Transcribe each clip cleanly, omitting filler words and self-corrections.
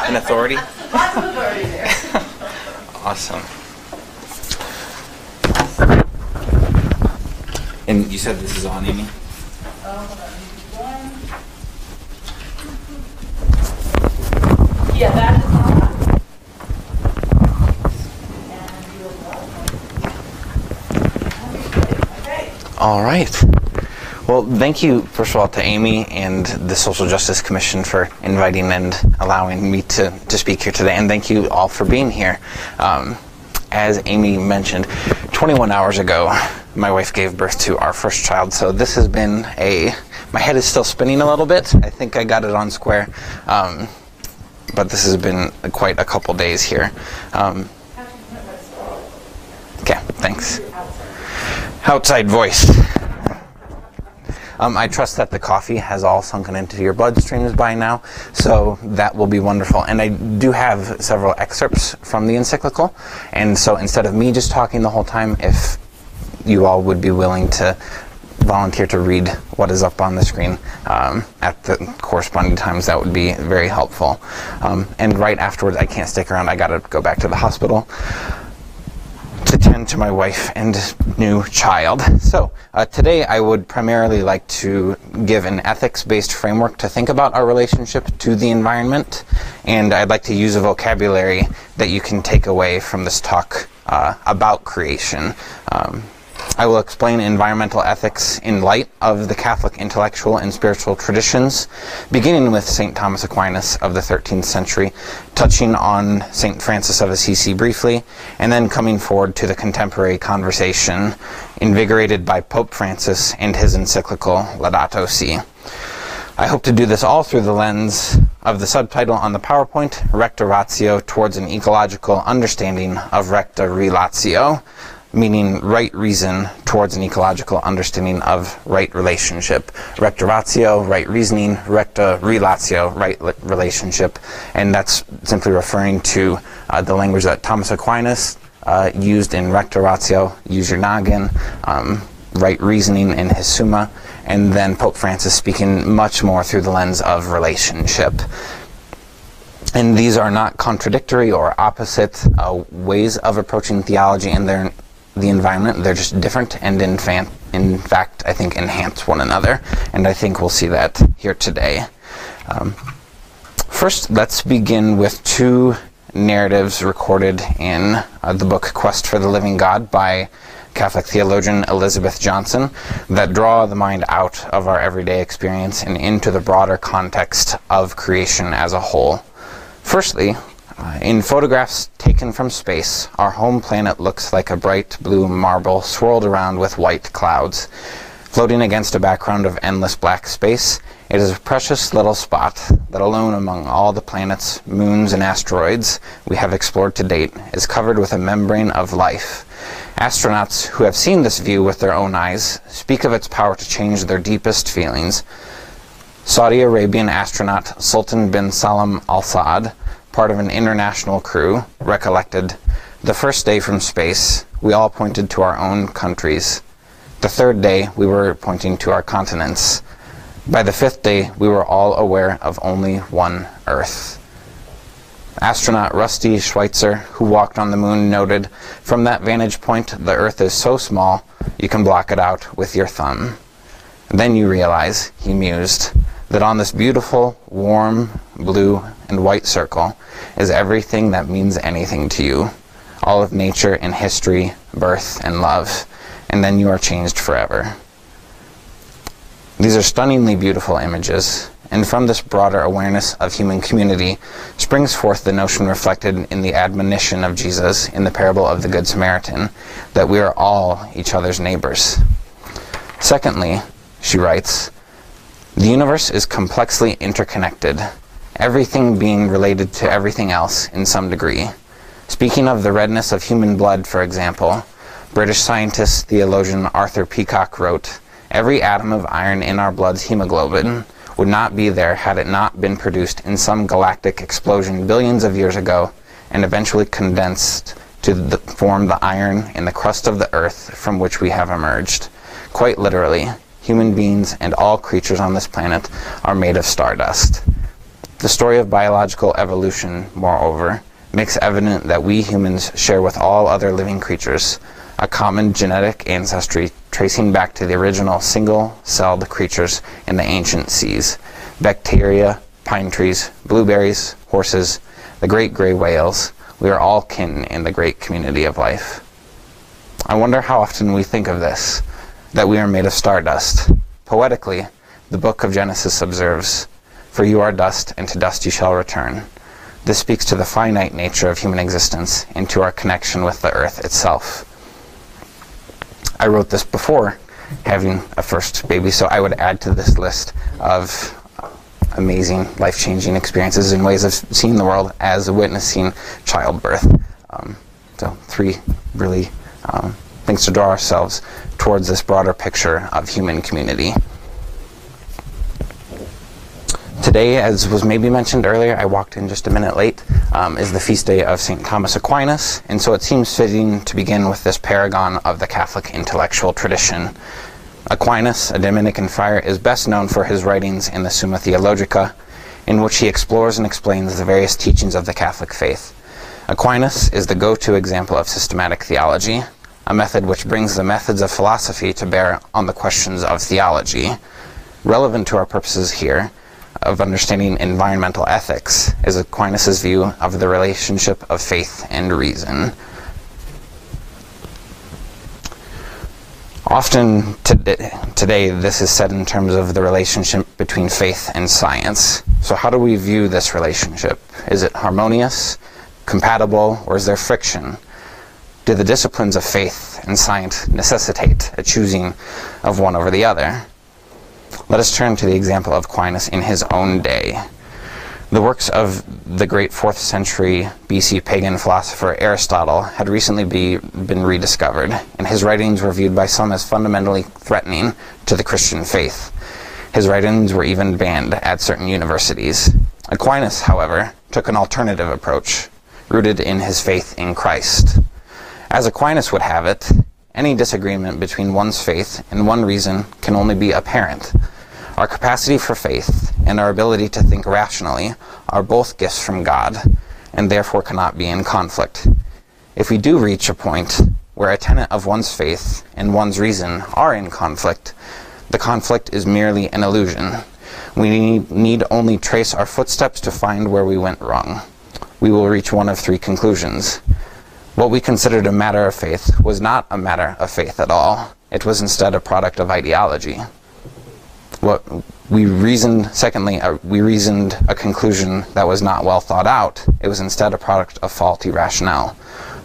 and authority? Lots of authority there. Awesome. And you said this is on, Amy? Hold on. Yeah, that is on. And you will go. Okay. All right. Well, thank you, first of all, to Amy and the Social Justice Commission for inviting and allowing me to speak here today. And thank you all for being here. As Amy mentioned, 21 hours ago, my wife gave birth to our first child. So this has been my head is still spinning a little bit. I think I got it on square. But this has been quite a couple days here. Okay, thanks. Outside voice. I trust that the coffee has all sunken into your bloodstreams by now, so that will be wonderful. And I do have several excerpts from the encyclical, and so instead of me just talking the whole time, if you all would be willing to volunteer to read what is up on the screen at the corresponding times, that would be very helpful. And right afterwards, I can't stick around. I got to go back to the hospital to tend to my wife and new child. So today I would primarily like to give an ethics-based framework to think about our relationship to the environment, and I'd like to use a vocabulary that you can take away from this talk about creation. I will explain environmental ethics in light of the Catholic intellectual and spiritual traditions, beginning with St. Thomas Aquinas of the 13th century, touching on St. Francis of Assisi briefly, and then coming forward to the contemporary conversation, invigorated by Pope Francis and his encyclical Laudato Si. I hope to do this all through the lens of the subtitle on the PowerPoint, Recta Ratio Towards an Ecological Understanding of Recta Relatio, meaning right reason towards an ecological understanding of right relationship. Recta ratio, right reasoning; recta relatio, right relationship. And that's simply referring to the language that Thomas Aquinas used in recta ratio, use your noggin, right reasoning in his Summa, and then Pope Francis speaking much more through the lens of relationship. And these are not contradictory or opposite ways of approaching theology and the environment. They're just different, and in fact, I think enhance one another. And I think we'll see that here today. First, let's begin with two narratives recorded in the book Quest for the Living God by Catholic theologian Elizabeth Johnson that draw the mind out of our everyday experience and into the broader context of creation as a whole. Firstly, in photographs taken from space, our home planet looks like a bright blue marble swirled around with white clouds. Floating against a background of endless black space, it is a precious little spot that alone among all the planets, moons, and asteroids we have explored to date is covered with a membrane of life. Astronauts who have seen this view with their own eyes speak of its power to change their deepest feelings. Saudi Arabian astronaut Sultan bin Salam Al Saad, part of an international crew, recollected, "The first day from space, we all pointed to our own countries. The third day, we were pointing to our continents. By the fifth day, we were all aware of only one Earth." Astronaut Rusty Schweitzer, who walked on the moon, noted, "From that vantage point, the Earth is so small, you can block it out with your thumb." Then you realize, he mused, that on this beautiful, warm, blue, and white circle is everything that means anything to you. All of nature and history, birth and love. And then you are changed forever. These are stunningly beautiful images, and from this broader awareness of human community springs forth the notion reflected in the admonition of Jesus in the parable of the Good Samaritan, that we are all each other's neighbors. Secondly, she writes, the universe is complexly interconnected, everything being related to everything else in some degree. Speaking of the redness of human blood, for example, British scientist theologian Arthur Peacock wrote, "Every atom of iron in our blood's hemoglobin would not be there had it not been produced in some galactic explosion billions of years ago and eventually condensed to form the iron in the crust of the earth from which we have emerged." Quite literally, human beings and all creatures on this planet are made of stardust. The story of biological evolution, moreover, makes evident that we humans share with all other living creatures a common genetic ancestry tracing back to the original single-celled creatures in the ancient seas: bacteria, pine trees, blueberries, horses, the great gray whales. We are all kin in the great community of life. I wonder how often we think of this, that we are made of stardust. Poetically, the book of Genesis observes, "For you are dust, and to dust you shall return." This speaks to the finite nature of human existence and to our connection with the earth itself. I wrote this before having a first baby, so I would add to this list of amazing, life-changing experiences and ways of seeing the world as witnessing childbirth. So 3 really things to draw ourselves towards this broader picture of human community. Today, as was maybe mentioned earlier, I walked in just a minute late, is the feast day of St. Thomas Aquinas, and so it seems fitting to begin with this paragon of the Catholic intellectual tradition. Aquinas, a Dominican friar, is best known for his writings in the Summa Theologica, in which he explores and explains the various teachings of the Catholic faith. Aquinas is the go-to example of systematic theology, a method which brings the methods of philosophy to bear on the questions of theology. Relevant to our purposes here, of understanding environmental ethics, is Aquinas' view of the relationship of faith and reason. Often today this is said in terms of the relationship between faith and science. So how do we view this relationship? Is it harmonious, compatible, or is there friction? Do the disciplines of faith and science necessitate a choosing of one over the other? Let us turn to the example of Aquinas in his own day. The works of the great 4th century BC pagan philosopher Aristotle had recently been rediscovered, and his writings were viewed by some as fundamentally threatening to the Christian faith. His writings were even banned at certain universities. Aquinas, however, took an alternative approach, rooted in his faith in Christ. As Aquinas would have it, any disagreement between one's faith and one reason can only be apparent. Our capacity for faith and our ability to think rationally are both gifts from God, and therefore cannot be in conflict. If we do reach a point where a tenet of one's faith and one's reason are in conflict, the conflict is merely an illusion. We need only trace our footsteps to find where we went wrong. We will reach one of 3 conclusions. What we considered a matter of faith was not a matter of faith at all. It was instead a product of ideology. We reasoned a conclusion that was not well thought out. It was instead a product of faulty rationale.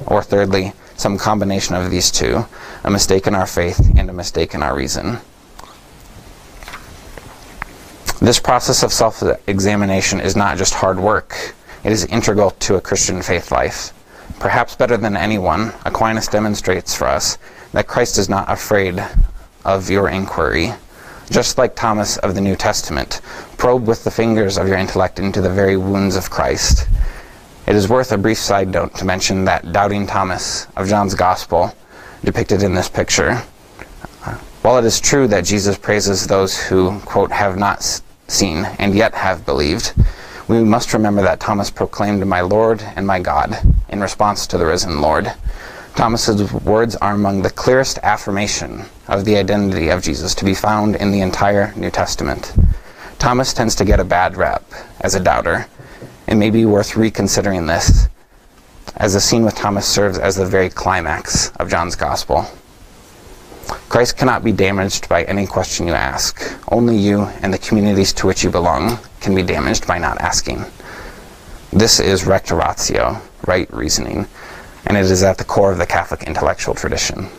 Or thirdly, some combination of these two, a mistake in our faith and a mistake in our reason. This process of self-examination is not just hard work. It is integral to a Christian faith life. Perhaps better than anyone, Aquinas demonstrates for us that Christ is not afraid of your inquiry. Just like Thomas of the New Testament, probe with the fingers of your intellect into the very wounds of Christ. It is worth a brief side note to mention that doubting Thomas of John's Gospel, depicted in this picture, while it is true that Jesus praises those who, quote, have not seen and yet have believed, we must remember that Thomas proclaimed, "My Lord and my God," in response to the risen Lord. Thomas's words are among the clearest affirmation of the identity of Jesus to be found in the entire New Testament. Thomas tends to get a bad rep as a doubter. It may be worth reconsidering this, as the scene with Thomas serves as the very climax of John's Gospel. Christ cannot be damaged by any question you ask. Only you and the communities to which you belong can be damaged by not asking. This is recta ratio, right reasoning, and it is at the core of the Catholic intellectual tradition.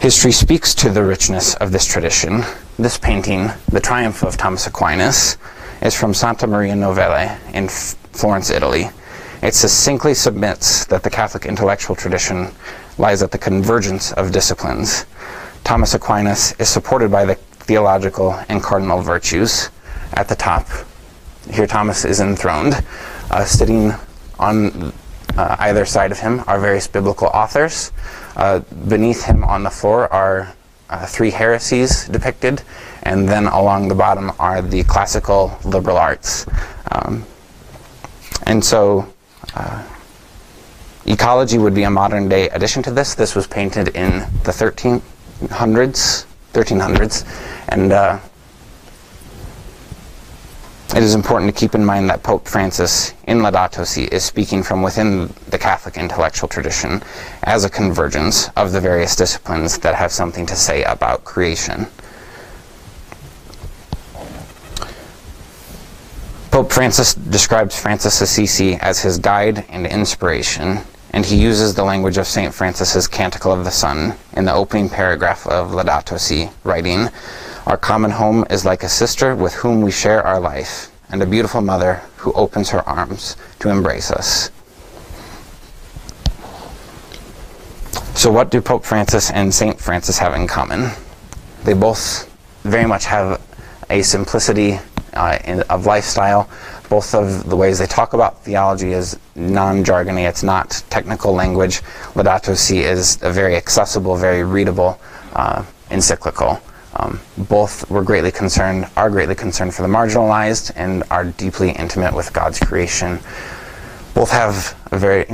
History speaks to the richness of this tradition. This painting, The Triumph of Thomas Aquinas, is from Santa Maria Novelle in Florence, Italy. It succinctly submits that the Catholic intellectual tradition lies at the convergence of disciplines. Thomas Aquinas is supported by the theological and cardinal virtues. At the top, here Thomas is enthroned. Sitting on either side of him are various biblical authors. Beneath him on the floor are three heresies depicted, and then along the bottom are the classical liberal arts. And so ecology would be a modern day addition to this. This was painted in the 1300s, and it is important to keep in mind that Pope Francis in Laudato Si is speaking from within the Catholic intellectual tradition as a convergence of the various disciplines that have something to say about creation. Pope Francis describes Francis Assisi as his guide and inspiration, and he uses the language of St. Francis's Canticle of the Sun in the opening paragraph of Laudato Si, writing, "Our common home is like a sister with whom we share our life, and a beautiful mother who opens her arms to embrace us." So what do Pope Francis and St. Francis have in common? They both very much have a simplicity of lifestyle. Both of the ways they talk about theology is non-jargony, it's not technical language. Laudato Si is a very accessible, very readable encyclical. Both are greatly concerned for the marginalized and are deeply intimate with God's creation. Both have a very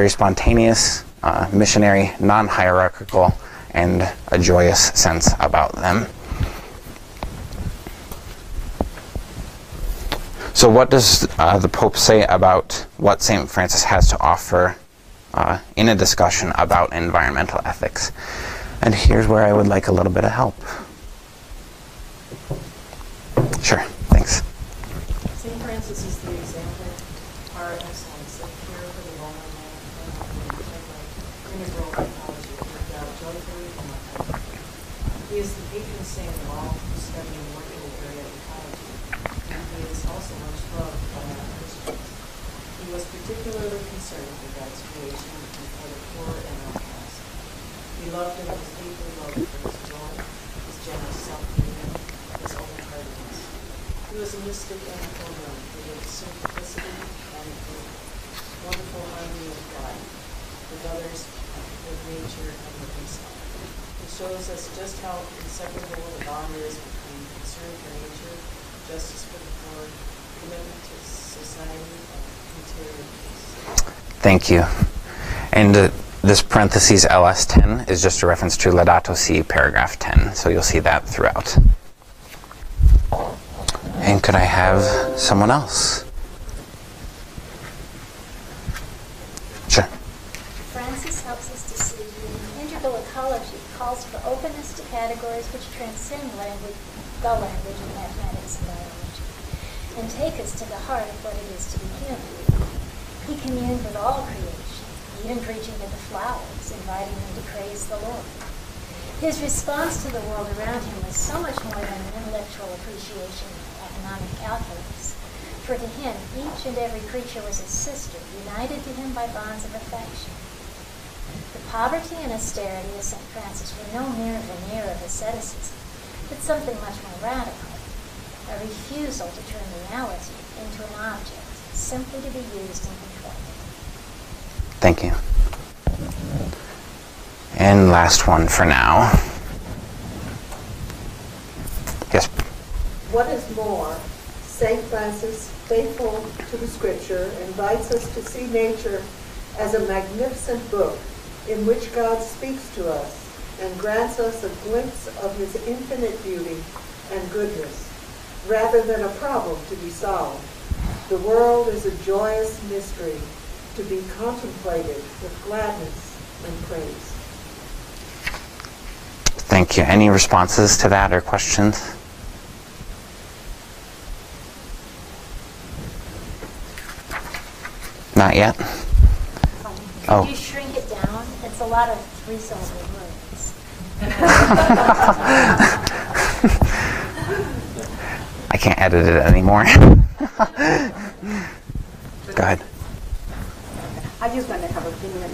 spontaneous, missionary, non-hierarchical, and a joyous sense about them. So what does the Pope say about what St. Francis has to offer in a discussion about environmental ethics? And here's where I would like a little bit of help. Sure, thanks. St. Francis is the example par excellence of care for the vulnerable in his role in ecology, lived out joyfully and without. He is the patron saint of all who study and work in the area of ecology, and he is also much loved by our Christians. He was particularly concerned with God's creation and for the poor and outcast. He loved and was deeply loved for his joy, his generous self-giving, his open-heartedness. He was a mystic and a pilgrim who lived simplicity and in wonderful harmony with God, with others, with nature, and with himself. It shows us just how inseparable the bond is between concern for nature, justice for the poor, commitment to society, and interior peace. Thank you. And this parentheses LS10 is just a reference to Laudato Si, paragraph 10, so you'll see that throughout. And could I have someone else? Sure. Francis helps us to see that integral ecology calls for openness to categories which transcend the language of mathematics and biology, and take us to the heart of what it is to be human. He communed with all creation, even preaching to the flowers, inviting them to praise the Lord. His response to the world around him was so much more than an intellectual appreciation of economic calculus. For to him, each and every creature was a sister, united to him by bonds of affection. The poverty and austerity of St. Francis were no mere veneer of asceticism, but something much more radical, a refusal to turn reality into an object, simply to be used and controlled. Thank you. And last one for now. Yes. What is more, St. Francis, faithful to the Scripture, invites us to see nature as a magnificent book in which God speaks to us and grants us a glimpse of his infinite beauty and goodness, rather than a problem to be solved. The world is a joyous mystery to be contemplated with gladness and praise. Thank you. Any responses to that or questions? Not yet? Could you shrink it down? It's a lot of three-syllable words. I can't edit it anymore. Go ahead. I just want to have an opinion. I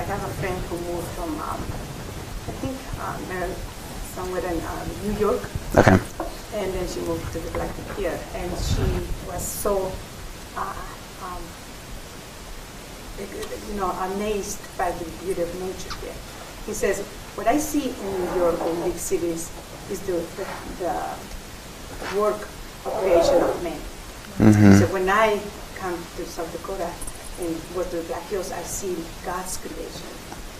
have a friend who moved from, I think, somewhere in New York. Okay. And then she moved to the Black here. And she was so, amazed by the beauty of nature here. He says, what I see in New York and big cities is the work of creation of men. So when I come to South Dakota and work with Black Hills, I see God's creation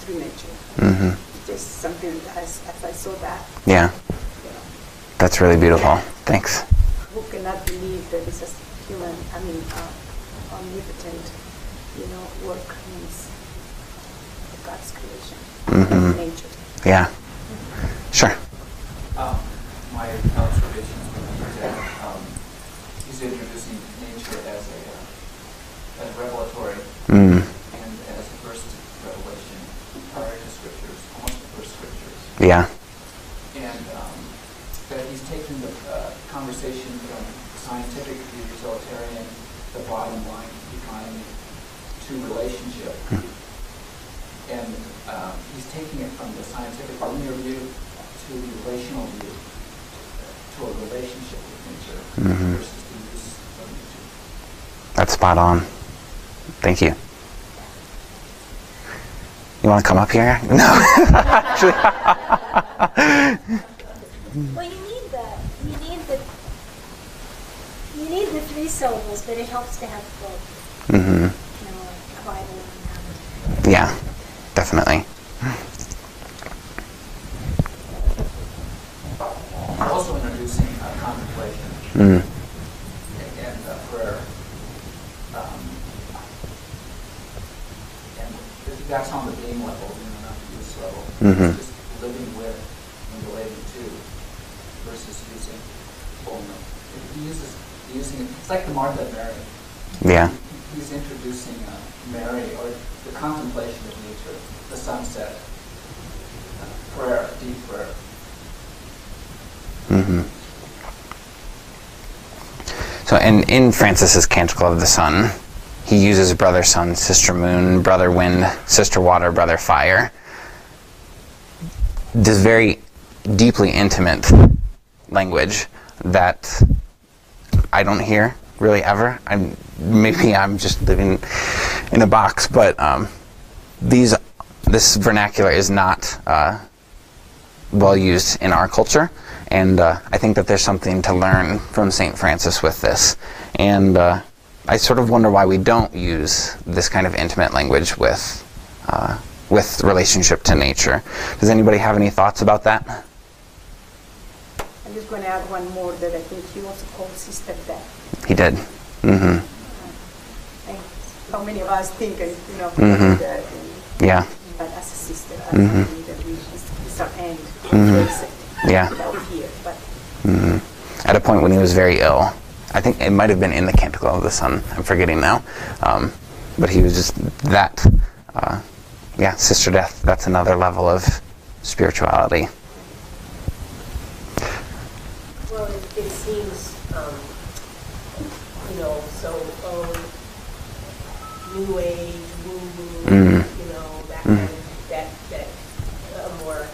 through nature. Just something that as I saw that, Yeah, you know, that's really beautiful. Thanks. who cannot believe that this is human, omnipotent, work means God's creation, nature. Yeah. Sure. My observations would be that he's introducing nature as a revelatory and as the first revelation prior to scriptures, almost the first scriptures. Yeah. And that he's taking the conversation from scientific to utilitarian, the bottom line economy, to relationship. And he's taking it from the scientific linear view to the relational view, to a relationship with nature versus the use of nature. That's spot on. Thank you. You want to come up here? No. Actually. Well, you need the 3 syllables, but it helps to have both. A Bible and Yeah, definitely. Also introducing contemplation and prayer. And that's on the being level, not the use level. It's just living with and relating to versus using only. Using it. It's like the Martha and Mary. Yeah. He's introducing Mary, or the contemplation of nature, the sunset, prayer, deep prayer. So in Francis's Canticle of the Sun, he uses brother sun, sister moon, brother wind, sister water, brother fire. This very deeply intimate language that I don't hear really ever. Maybe I'm just living in a box, but this vernacular is not well used in our culture, and I think that there's something to learn from St. Francis with this. And I sort of wonder why we don't use this kind of intimate language with relationship to nature. Does anybody have any thoughts about that? I'm just going to add one more that I think he also called Sister Death. He did. And how many of us think, that, Yeah. but as a sister, as somebody that it's our end. Yeah. Without fear, but At a point when he was very ill. I think it might have been in the Canticle of the Sun. I'm forgetting now. But he was just that, Sister Death, that's another level of spirituality. Well, it seems, so New Age, woo-woo, that kind of, that a more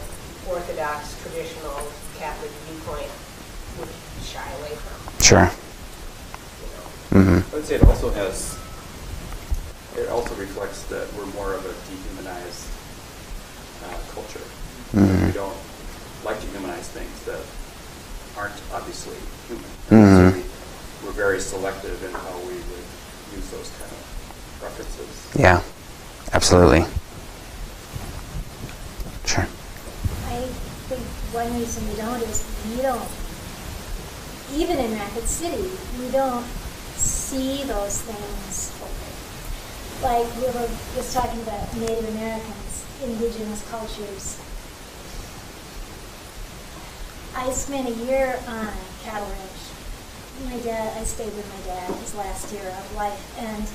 orthodox, traditional Catholic viewpoint would shy away from. Sure. I would say it also reflects that we're more of a dehumanized culture. We don't like to humanize things that aren't obviously human. So we're very selective in how we would use those kind of references. Yeah, absolutely. Sure. I think one reason we don't is even in Rapid City, we don't see those things. Like we were just talking about Native Americans, indigenous cultures. I spent a year on a cattle ranch. I stayed with my dad his last year of life, and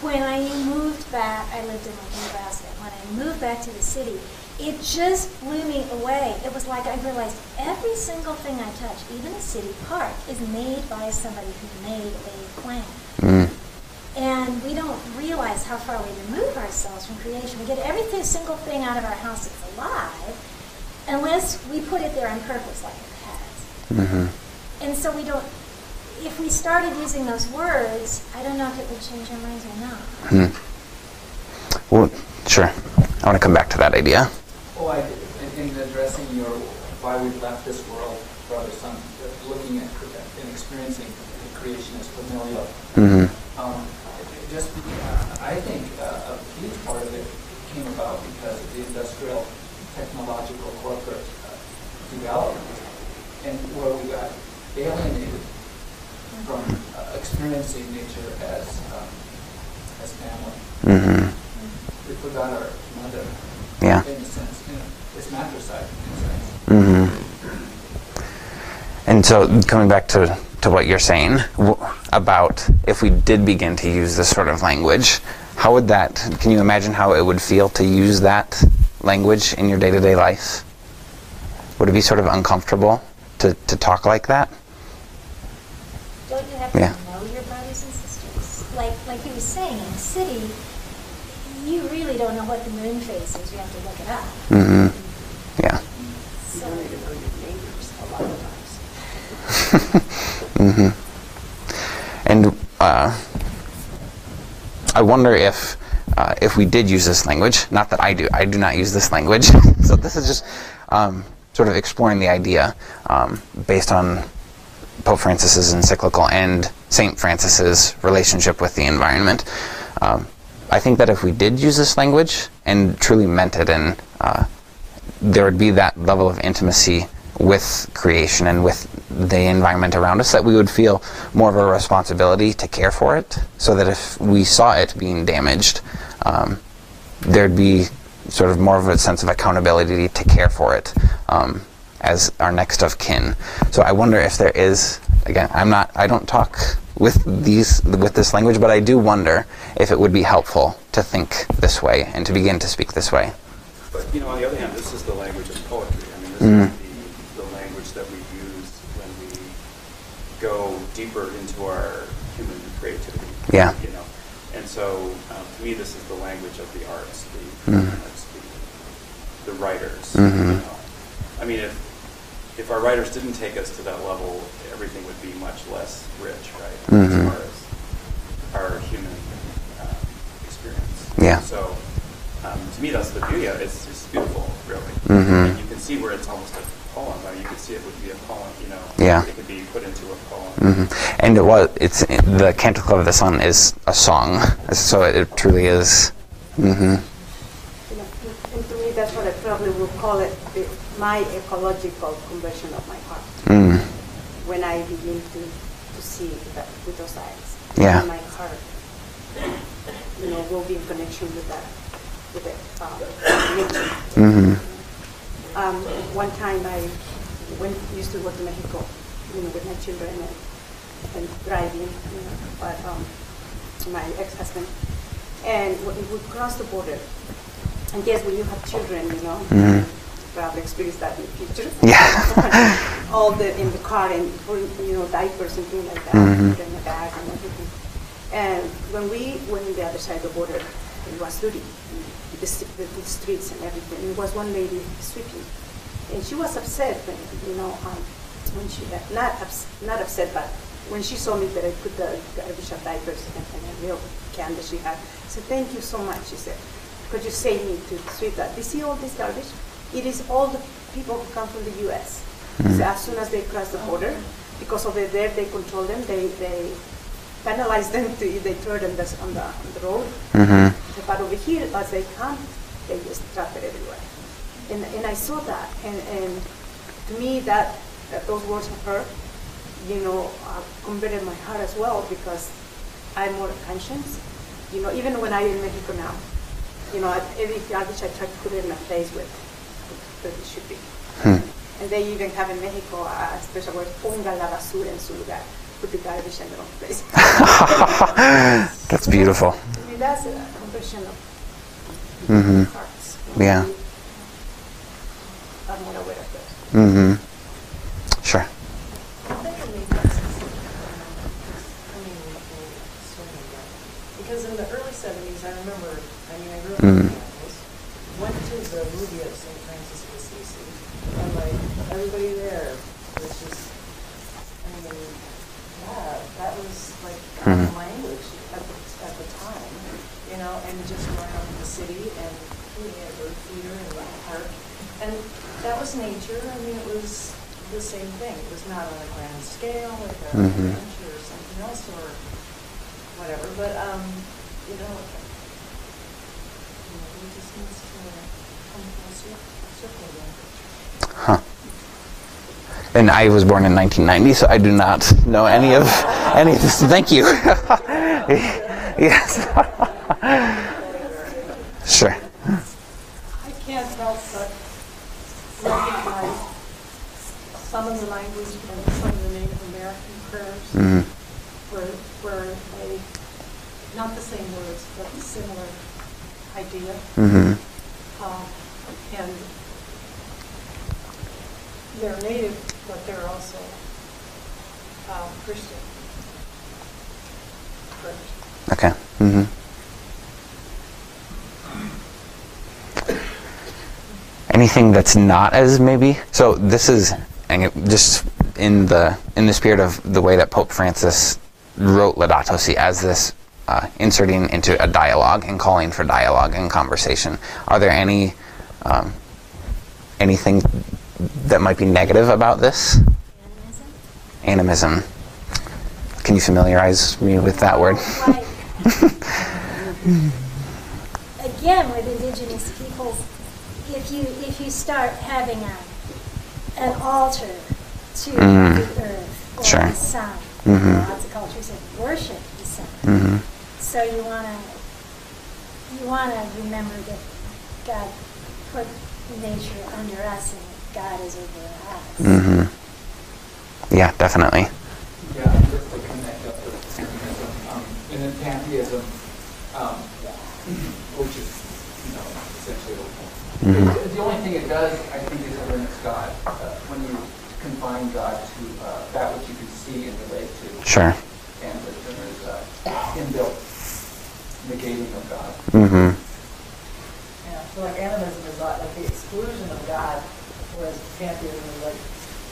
when I moved back, I lived in Nebraska. When I moved back to the city, it just blew me away. It was like I realized every single thing I touch, even a city park, is made by somebody who made a plan. And we don't realize how far we remove ourselves from creation. We get every single thing out of our house that's alive, unless we put it there on purpose, like a pet. And so we don't, if we started using those words, I don't know if it would change our minds or not. Well, sure. I want to come back to that idea. Oh, I did. In addressing your why we've left this world, brother, son, looking at and experiencing the creation as familial. Mm-hmm. I think a huge part of it came about because of the industrial, technological, corporate development, and where we got alienated from experiencing nature as family. Mm-hmm. We forgot our mother. Yeah. In a sense, it's matricide in a sense. Mm-hmm. And so, coming back to what you're saying about if we did begin to use this sort of language, how would that? Can you imagine how it would feel to use that language in your day-to-day life? Would it be sort of uncomfortable to talk like that? Don't you have to know your brothers and sisters? Like he was saying, in the city, you really don't know what the moon phase is. You have to look it up. Mm-hmm. Yeah. You don't even know your neighbors a lot of times. Mm-hmm. And I wonder if we did use this language, not that I do not use this language, so this is just sort of exploring the idea based on Pope Francis's encyclical and St. Francis's relationship with the environment. I think that if we did use this language and truly meant it, and there would be that level of intimacy with creation and with the environment around us, that we would feel more of a responsibility to care for it, so that if we saw it being damaged, there'd be sort of more of a sense of accountability to care for it as our next of kin. So I wonder if there is, again, I don't talk with this language, but I do wonder if it would be helpful to think this way and to begin to speak this way. But on the other hand, this is the language of poetry. I mean, this is the language that we use when we go deeper into our human creativity. Yeah. And so, to me, this is the language of the arts, the writers. I mean, if our writers didn't take us to that level, everything would be much less rich, right? As far as our human experience. Yeah. So, to me, that's the beauty of it. It's beautiful, really. And you can see where it's almost a poem. I mean, you could see it would be a poem. Yeah. It could be put into a poem. And it's the Canticle of the Sun is a song, so it truly is. And to me, that's what I probably would call it, my ecological conversion of my heart. When I begin to see that with those eyes, Yeah. my heart, will be in connection with that, nature. One time I used to go to Mexico, with my children and driving, but my ex-husband, and we would cross the border. And guess when you have children, probably experience that in the future. Yeah. All in the car and diapers and things like that, and the bag and everything. And when we went on the other side of the border, it was dirty, the streets and everything. And there was one lady sweeping, and she was upset when she not upset, but when she saw me that I put the garbage of diapers and a real can that she had, I said, "Thank you so much." She said, "Could you save me to sweep that? Do you see all this garbage? It is all the people who come from the U.S. So as soon as they cross the border, because over there they control them, they penalize them, they throw them on the road. But over here, as they come, they just drop it everywhere." And I saw that, and to me that those words of her, converted my heart as well, because I'm more conscious. Even when I'm in Mexico now, every garbage I try to put it in a place where it should be. And they even have in Mexico a special word, ponga la basura en su lugar. Put the garbage in the wrong place. That's beautiful. I mean, that's a conversion of hearts. Yeah. I'm more aware of that. Sure. I think it made sense coming and swimming again. Because in the early 70s, I remember, I grew up in Minneapolis, went to the movie at St. Francis of Assisi, and everybody there was just, that was was like common language at the time, you know, and just around the city and being a bird feeder and a park. And that was nature. I mean, it was the same thing. It was not on a grand scale like a ranch or something else or whatever. But, you know, it just needs to come full circle again. Huh. And I was born in 1990, so I do not know any of this. Thank you. Yes. Sure. I can't help but recognize some of the language and some of the Native American prayers where they, not the same words, but similar idea. And they're native, but they're also Christian prayers. Okay. Anything that's not as maybe? So this is just in the spirit of the way that Pope Francis wrote Laudato Si as this inserting into a dialogue and calling for dialogue and conversation. Are there anything that might be negative about this? Animism. Can you familiarize me with that word? Right. Again, with indigenous peoples, if you start having an altar to the earth or the sun, lots of cultures that worship the sun. So you wanna remember that God put nature under us and that God is over us. Yeah, definitely. Yeah, just to connect up with pantheism, and then pantheism, which is, essentially the only thing it does, I think, is it limits God. When you confine God to that which you can see and relate to. Sure. And there's inbuilt negating of God. Yeah, so like animism is like the exclusion of God, whereas pantheism is like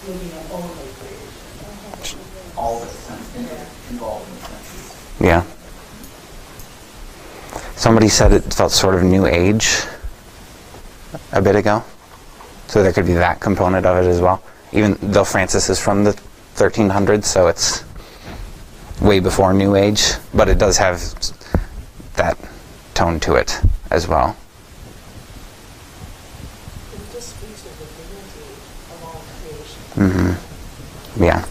looking at only creation. All the senses involved in the senses. Yeah. Somebody said it felt sort of New Age a bit ago. So there could be that component of it as well. Even though Francis is from the 1300s, so it's way before New Age, but it does have that tone to it as well. It just speaks of the divinity of all creation. Yeah.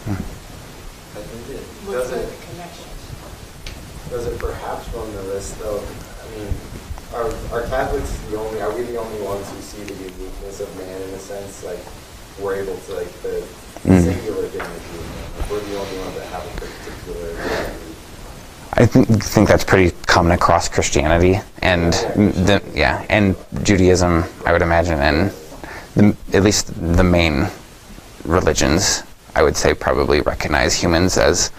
I think it Looks doesn't. at the connections. Does it perhaps run the risk, though? I mean, are Catholics are we the only ones who see the uniqueness of man in a sense? Like, we're able to, like, the singular dignity. Like, we're the only ones that have a particular dignity. I think that's pretty common across Christianity and and Judaism, I would imagine, and at least the main religions, I would say, probably recognize humans as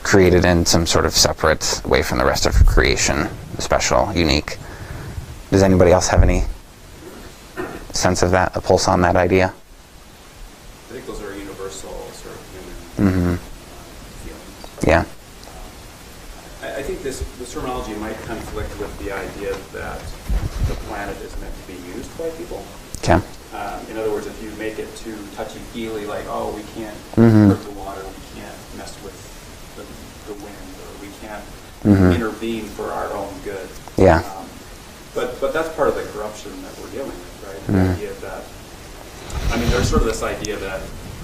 created in some sort of separate way from the rest of creation, special, unique. Does anybody else have any sense of that, a pulse on that idea? I think those are universal sort of human feelings. Yeah. I think this terminology might conflict with the idea that the planet is meant to be used by people. Okay. In other words, if you make it too touchy-feely, like, oh, we can't hurt the water, we can't mess with the wind, or we can't intervene for our own good. Yeah. But that's part of the corruption that we're dealing with, right? The idea that, I mean, there's sort of this idea that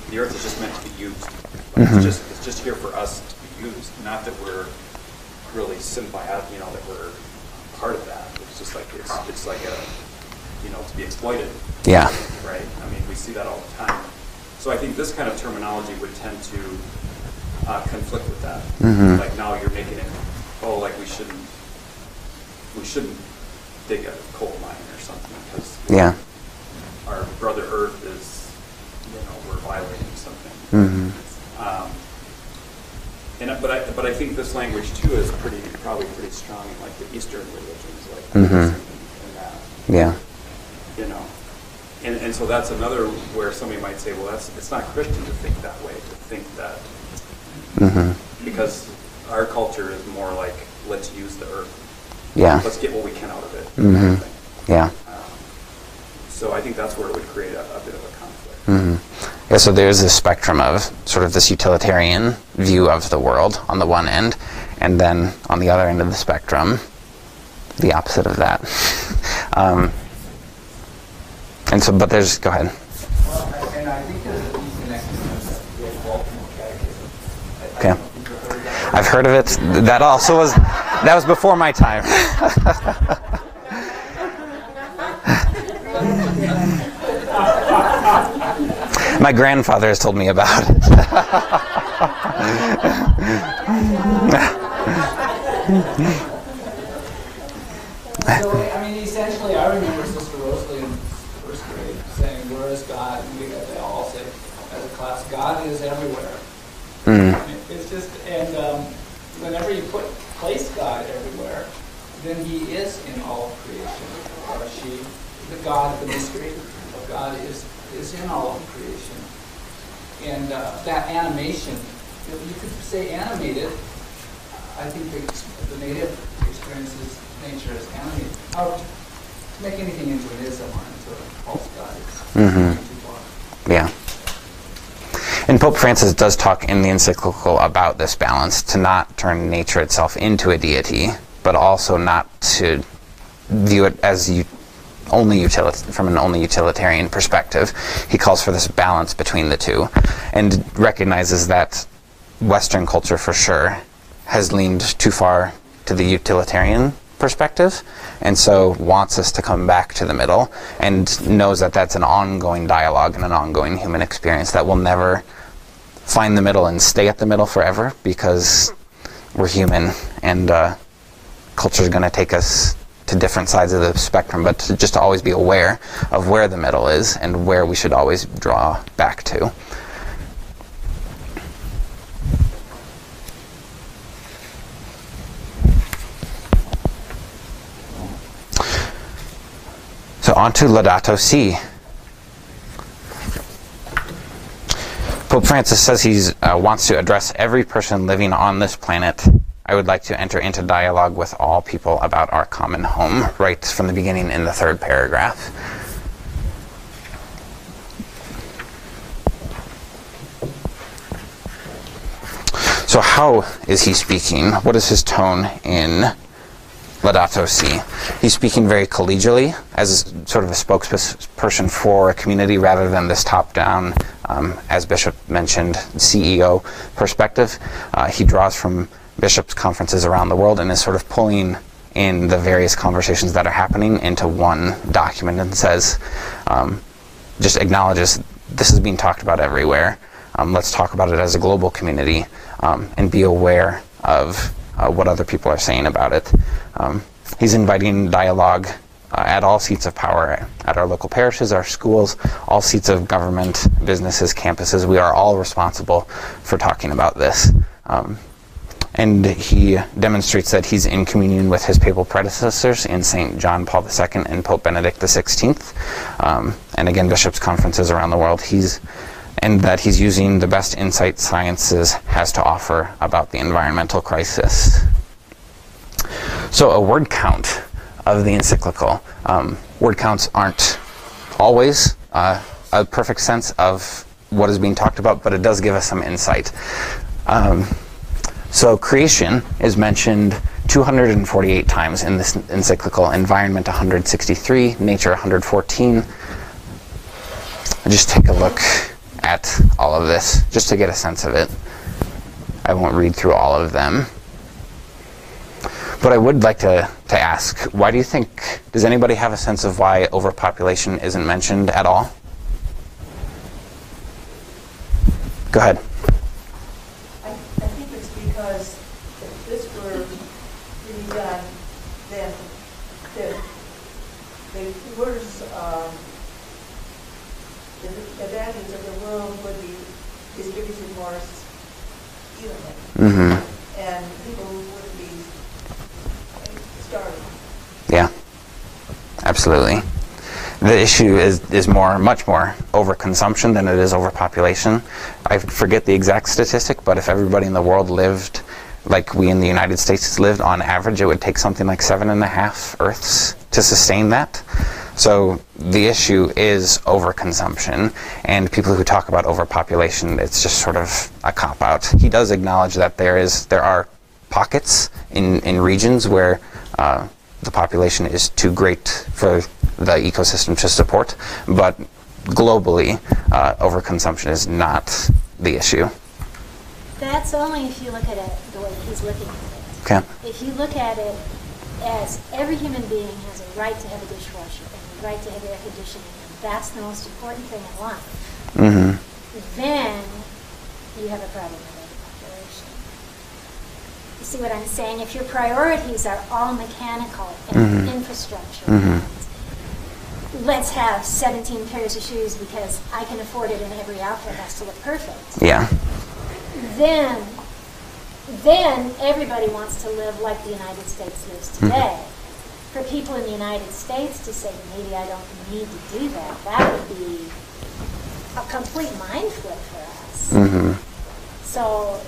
the earth is just meant to be used. Like, it's just here for us to be used, not that we're really symbiotic, that we're part of that. It's just like it's like a to be exploited. Yeah. Right. I mean, we see that all the time. So I think this kind of terminology would tend to conflict with that. Like, now you're making it, like we shouldn't dig a coal mine or something because our brother Earth is, we're violating something. But I think this language too is probably pretty strong in like the Eastern religions, like Buddhism and that. Yeah. And so that's another where somebody might say, well, it's not Christian to think that way, to think that Because our culture is more like, let's use the earth. Yeah. Let's get what we can out of it. Yeah. So I think that's where it would create a bit of a conflict. Yeah, so there's this spectrum of sort of this utilitarian view of the world on the one end, and then on the other end of the spectrum, the opposite of that. And so, but there's, go ahead. Well, and I think there's a deep connection with Baltimore Catechism. Okay. I've heard of it. That also was, that was before my time. My grandfather has told me about it. So, I mean, essentially, I remember Sister Rosalie in first grade saying, "Where is God?" And they all say, as a class, "God is everywhere." It's just, and whenever you place God everywhere, then He is in all of creation. Or she, the God, the mystery of God is in all of creation. And that animation, you could say animated. I think the native experiences nature as animated. How to make anything into an ism or into a false God is going too far. Yeah. And Pope Francis does talk in the encyclical about this balance, to not turn nature itself into a deity, but also not to view it as from an only utilitarian perspective. He calls for this balance between the two, and recognizes that Western culture, for sure, has leaned too far to the utilitarian perspective, and so wants us to come back to the middle, and knows that that's an ongoing dialogue and an ongoing human experience that will never find the middle and stay at the middle forever, because we're human, and culture is going to take us to different sides of the spectrum, but to just always be aware of where the middle is and where we should always draw back to. So on to Laudato Si. Pope Francis says he wants to address every person living on this planet. I would like to enter into dialogue with all people about our common home, right from the beginning in the third paragraph. So how is he speaking? What is his tone in Laudato Si? He's speaking very collegially, as sort of a spokesperson for a community rather than this top-down, as Bishop mentioned, CEO perspective. He draws from bishops' conferences around the world and is sort of pulling in the various conversations that are happening into one document, and says, just acknowledges this is being talked about everywhere. Let's talk about it as a global community, and be aware of what other people are saying about it. He's inviting dialogue at all seats of power, at our local parishes, our schools, all seats of government, businesses, campuses. We are all responsible for talking about this. And he demonstrates that he's in communion with his papal predecessors in St. John Paul II and Pope Benedict XVI, and again, bishops' conferences around the world. And that he's using the best insight sciences has to offer about the environmental crisis. So a word count of the encyclical. Word counts aren't always a perfect sense of what is being talked about, but it does give us some insight. So creation is mentioned 248 times in this encyclical, environment 163, nature 114. Just take a look at all of this, just to get a sense of it. I won't read through all of them. But I would like to ask, why do you think, does anybody have a sense of why overpopulation isn't mentioned at all? Go ahead. I think it's because if this were really done, then the words, the values of the world would be distributed more evenly. And people would be starving. Yeah, absolutely. The issue is much more overconsumption than it is overpopulation. I forget the exact statistic, but if everybody in the world lived like we in the United States lived, on average, it would take something like 7.5 Earths to sustain that. So the issue is overconsumption, and people who talk about overpopulation, it's just sort of a cop-out. He does acknowledge that there are pockets in regions where the population is too great for the ecosystem to support, but globally, overconsumption is not the issue. That's only if you look at it the way he's looking at it. Okay. If you look at it as every human being has a right to have a dishwasher and a right to have air conditioning, and that's the most important thing in life, then you have a problem with overpopulation. You see what I'm saying? If your priorities are all mechanical and infrastructure, and let's have 17 pairs of shoes because I can afford it and every outfit has to look perfect. Yeah. Then everybody wants to live like the United States lives today. For people in the United States to say, maybe I don't need to do that, that would be a complete mind flip for us. So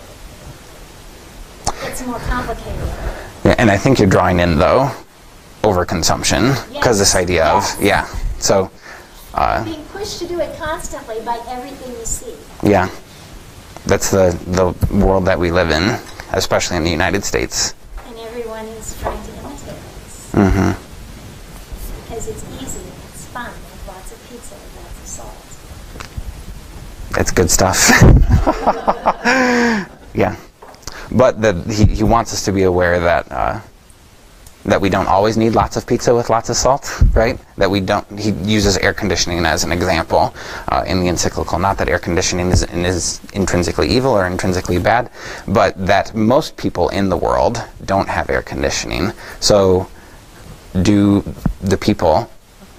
it's more complicated. Yeah, and I think you're drawing in, though, overconsumption, because this idea of, so... being pushed to do it constantly by everything you see. Yeah. That's the world that we live in, especially in the United States. And everyone is trying to imitate this. Because it's easy and it's fun with lots of pizza with lots of salt. It's good stuff. Yeah. But he wants us to be aware that we don't always need lots of pizza with lots of salt, right? That we don't. He uses air conditioning as an example in the encyclical. Not that air conditioning is intrinsically evil or intrinsically bad, but that most people in the world don't have air conditioning. So do the people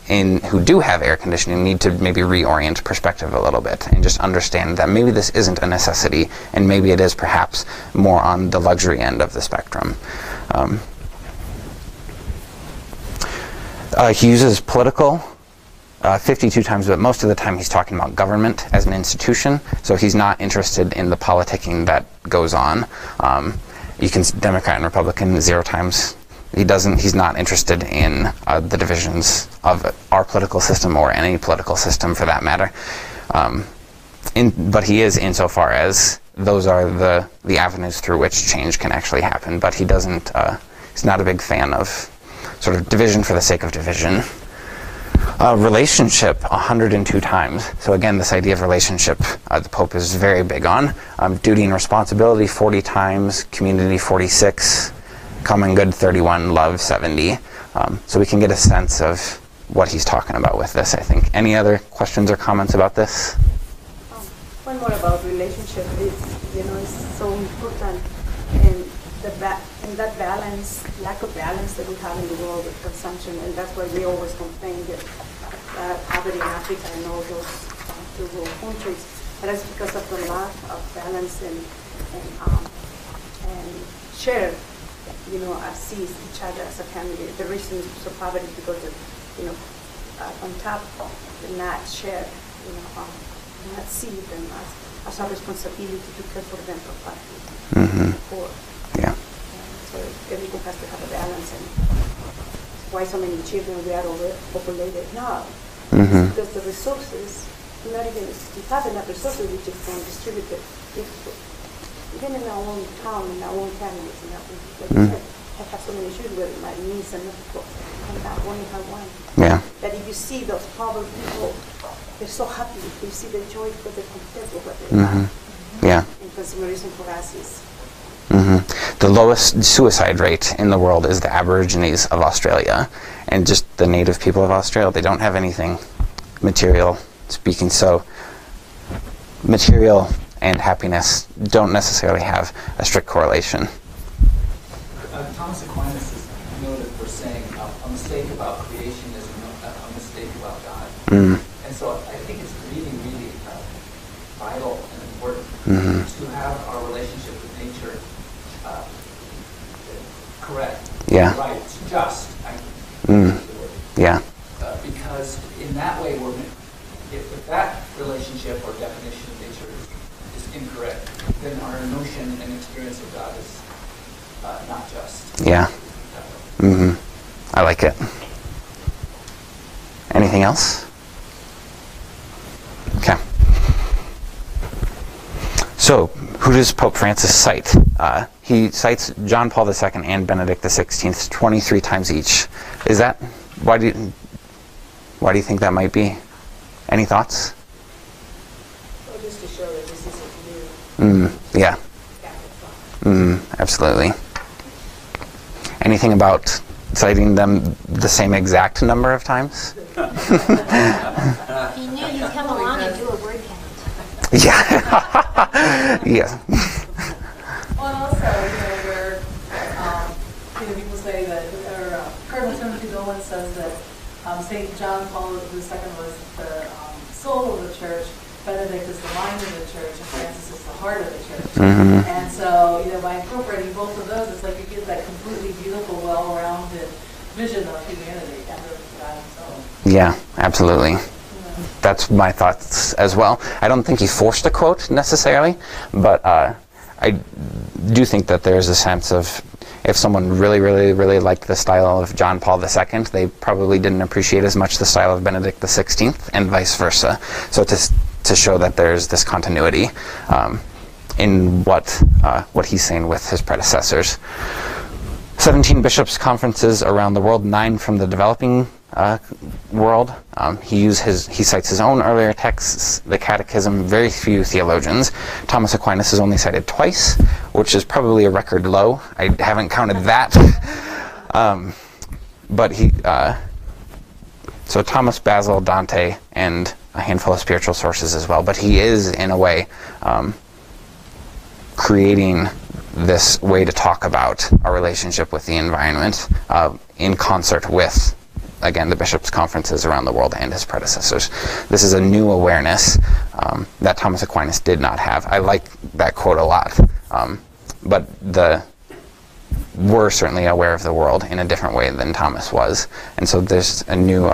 who do have air conditioning need to maybe reorient perspective a little bit and just understand that maybe this isn't a necessity, and maybe it is perhaps more on the luxury end of the spectrum. He uses political 52 times, but most of the time he's talking about government as an institution, so he's not interested in the politicking that goes on. You can Democrat and Republican 0 times. He's not interested in the divisions of our political system or any political system for that matter. But he is insofar as those are the avenues through which change can actually happen, but he's not a big fan of sort of division for the sake of division. Relationship 102 times. So again, this idea of relationship, the Pope is very big on. Duty and responsibility 40 times, community 46, common good 31, love 70. So we can get a sense of what he's talking about with this, I think. Any other questions or comments about this? One more about relationship is, it's so important in that balance, lack of balance that we have in the world with consumption, and that's why we always complain that poverty in Africa and all those third world countries. But that's because of the lack of balance and share, sees each other as a family. The reason for poverty is because on top they're not share, not see them as a responsibility to care for them properly. Poor. Yeah. So everything has to have a balance, and why so many children we are overpopulated now. Because the resources, not even if you have enough resources, we just don't distribute it. Even in our own town, in our own families, I have so many children with my niece and nephew, and I only have one. Yeah. That if you see those poor people, they're so happy. You see the joy because they're content with what they have. Yeah. And consumerism for us is. The lowest suicide rate in the world is the Aborigines of Australia, and just the native people of Australia. They don't have anything material speaking, so material and happiness don't necessarily have a strict correlation. Thomas Aquinas is noted for saying a mistake about creation is a mistake about God. And so I think it's really, really vital and important to have our relationship with nature correct, Yeah. right, just. Yeah. Because if in that way, if that relationship or definition of nature is incorrect, then our notion and experience of God is not just. Yeah. I like it. Anything else? Okay. So, who does Pope Francis cite? He cites John Paul II and Benedict XVI 23 times each. Is that why do you think that might be? Any thoughts? Well, just to show that this isn't new. Yeah. Catholic thought. Absolutely. Anything about citing them the same exact number of times? He knew you'd come along and do a word count. Yeah. Yeah. Well, and also, where people say that, or Cardinal Timothy Dolan says that St. John Paul II was the soul of the church, Benedict is the mind of the church, and Francis is the heart of the church. And so, by incorporating both of those, it's like you get that completely beautiful, well-rounded vision of humanity and of God himself. Yeah, absolutely. That's my thoughts as well. I don't think he forced a quote necessarily, but I do think that there's a sense of if someone really, really, really liked the style of John Paul II, they probably didn't appreciate as much the style of Benedict XVI, and vice versa. So to show that there's this continuity in what he's saying with his predecessors. 17 bishops' conferences around the world, 9 from the developing world. He cites his own earlier texts, the Catechism, very few theologians. Thomas Aquinas is only cited twice, which is probably a record low. I haven't counted that. But so Thomas, Basil, Dante, and a handful of spiritual sources as well. But he is, in a way, creating this way to talk about our relationship with the environment in concert with, again, the bishops' conferences around the world and his predecessors. This is a new awareness that Thomas Aquinas did not have. I like that quote a lot. But we're certainly aware of the world in a different way than Thomas was. And so there's a new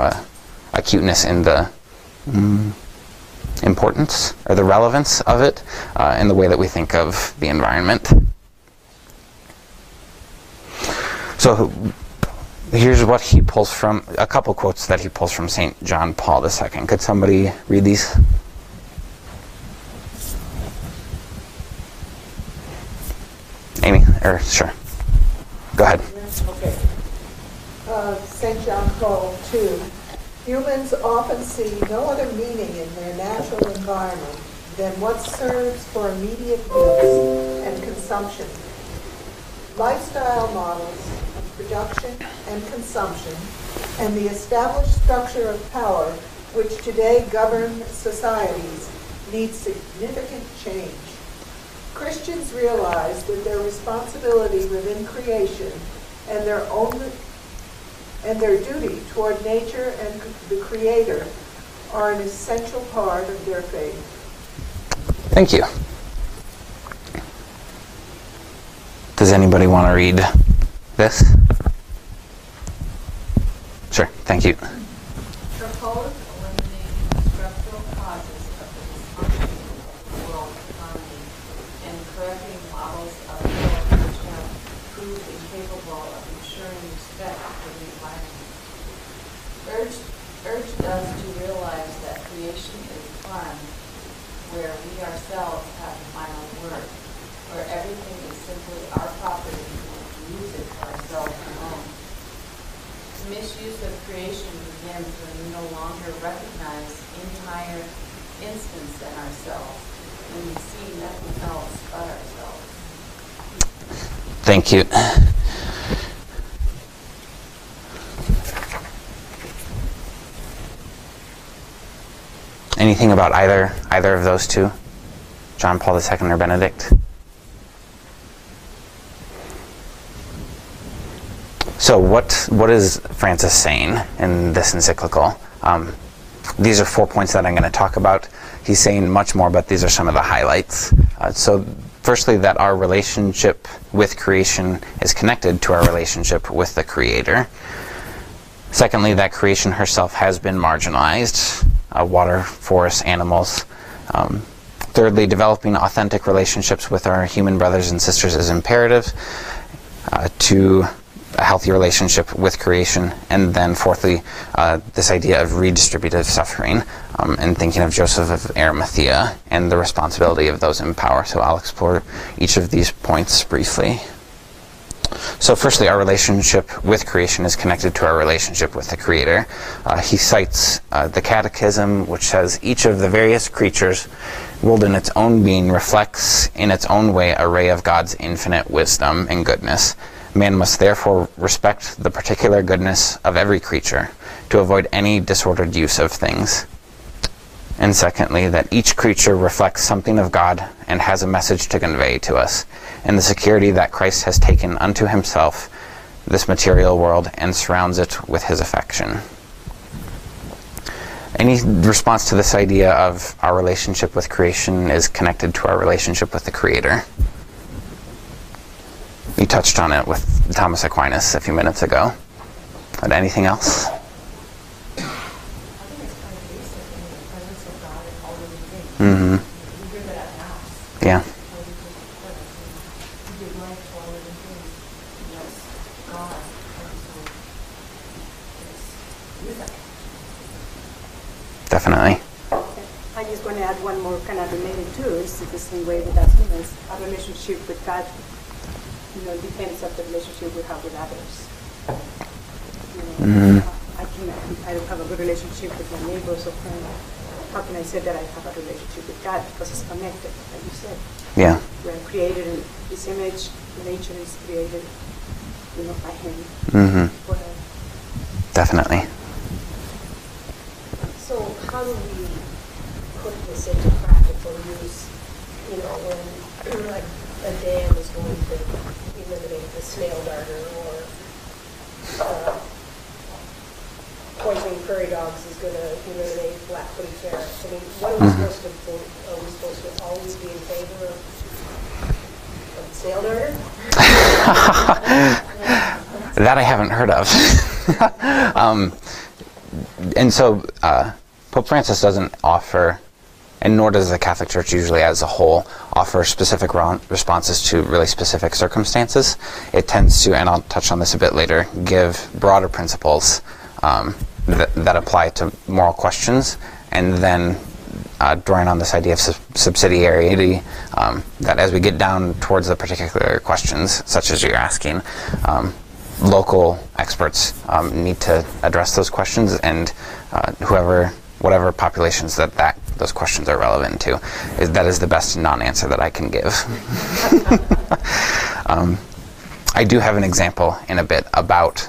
acuteness in the importance or the relevance of it in the way that we think of the environment. So here's what he pulls from, a couple quotes that he pulls from St. John Paul II. Could somebody read these? Amy, or sure. Go ahead. Okay. St. John Paul II. Humans often see no other meaning in their natural environment than what serves for immediate use and consumption. Lifestyle models of production and consumption and the established structure of power which today govern societies need significant change. Christians realize that their responsibility within creation and their duty toward nature and the Creator are an essential part of their faith. Thank you. Does anybody want to read this? Sure, thank you. Propose eliminating structural causes of the dysfunction of the world economy and correcting models of growth which have proved incapable of ensuring respect for the environment. Urged us to realize that creation is fun, where we ourselves have the final word, where everything is simply our property and we use it for ourselves alone. Misuse of creation begins when we no longer recognize any higher instance than ourselves, when we see nothing else but ourselves. Thank you. Anything about either of those two? John Paul II or Benedict? So what is Francis saying in this encyclical? These are 4 points that I'm going to talk about. He's saying much more, but these are some of the highlights. So firstly, that our relationship with creation is connected to our relationship with the Creator. Secondly, that creation herself has been marginalized, water, forests, animals. Thirdly, developing authentic relationships with our human brothers and sisters is imperative to a healthy relationship with creation. And then fourthly, this idea of redistributive suffering, and thinking of Joseph of Arimathea and the responsibility of those in power. So I'll explore each of these points briefly. So firstly, our relationship with creation is connected to our relationship with the Creator. He cites the Catechism, which says, each of the various creatures, ruled in its own being, reflects in its own way a ray of God's infinite wisdom and goodness. Man must therefore respect the particular goodness of every creature to avoid any disordered use of things. And secondly, that each creature reflects something of God and has a message to convey to us, and the security that Christ has taken unto himself this material world and surrounds it with his affection. Any response to this idea of our relationship with creation is connected to our relationship with the Creator? You touched on it with Thomas Aquinas a few minutes ago. But anything else? Mm-hmm. Yeah. Definitely. I just want to add one more kind of related too. It's the same way with us humans. Our relationship with God, depends on the relationship we have with others. I don't have a good relationship with my neighbors or friends. How can I say that I have a relationship with God? Because it's connected, like you said. Yeah. We are created in His image. Nature is created, by Him. Mm-hmm. Definitely. So how do we put this into practical use, when like a dam is going to eliminate the snail darter or poisoning prairie dogs is going to eliminate black-footed ferrets? I mean, what are we supposed to do? Are we supposed to always be in favor of the snail darter? That I haven't heard of. And so Pope Francis doesn't offer, and nor does the Catholic Church usually as a whole, offer specific responses to really specific circumstances. It tends to, and I'll touch on this a bit later, give broader principles that apply to moral questions, and then drawing on this idea of subsidiarity, that as we get down towards the particular questions, such as you're asking, local experts need to address those questions, and whatever populations that those questions are relevant to, that is the best non-answer that I can give. I do have an example in a bit about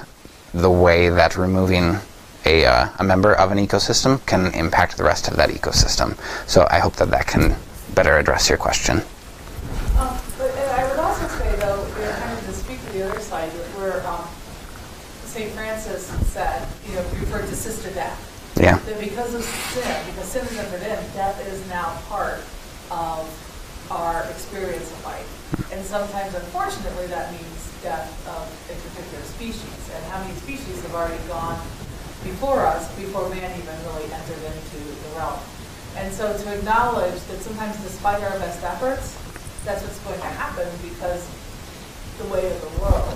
the way that removing a member of an ecosystem can impact the rest of that ecosystem. So I hope that can better address your question. But I would also say, though, kind of to speak to the other side, where St. Francis said, referred to sister death. Yeah. That because of sin, because sin is entered in, death is now part of our experience of life. And sometimes, unfortunately, that means death of a particular species. And how many species have already gone before us, before man even really entered into the realm? And so to acknowledge that sometimes despite our best efforts, that's what's going to happen because the way of the world,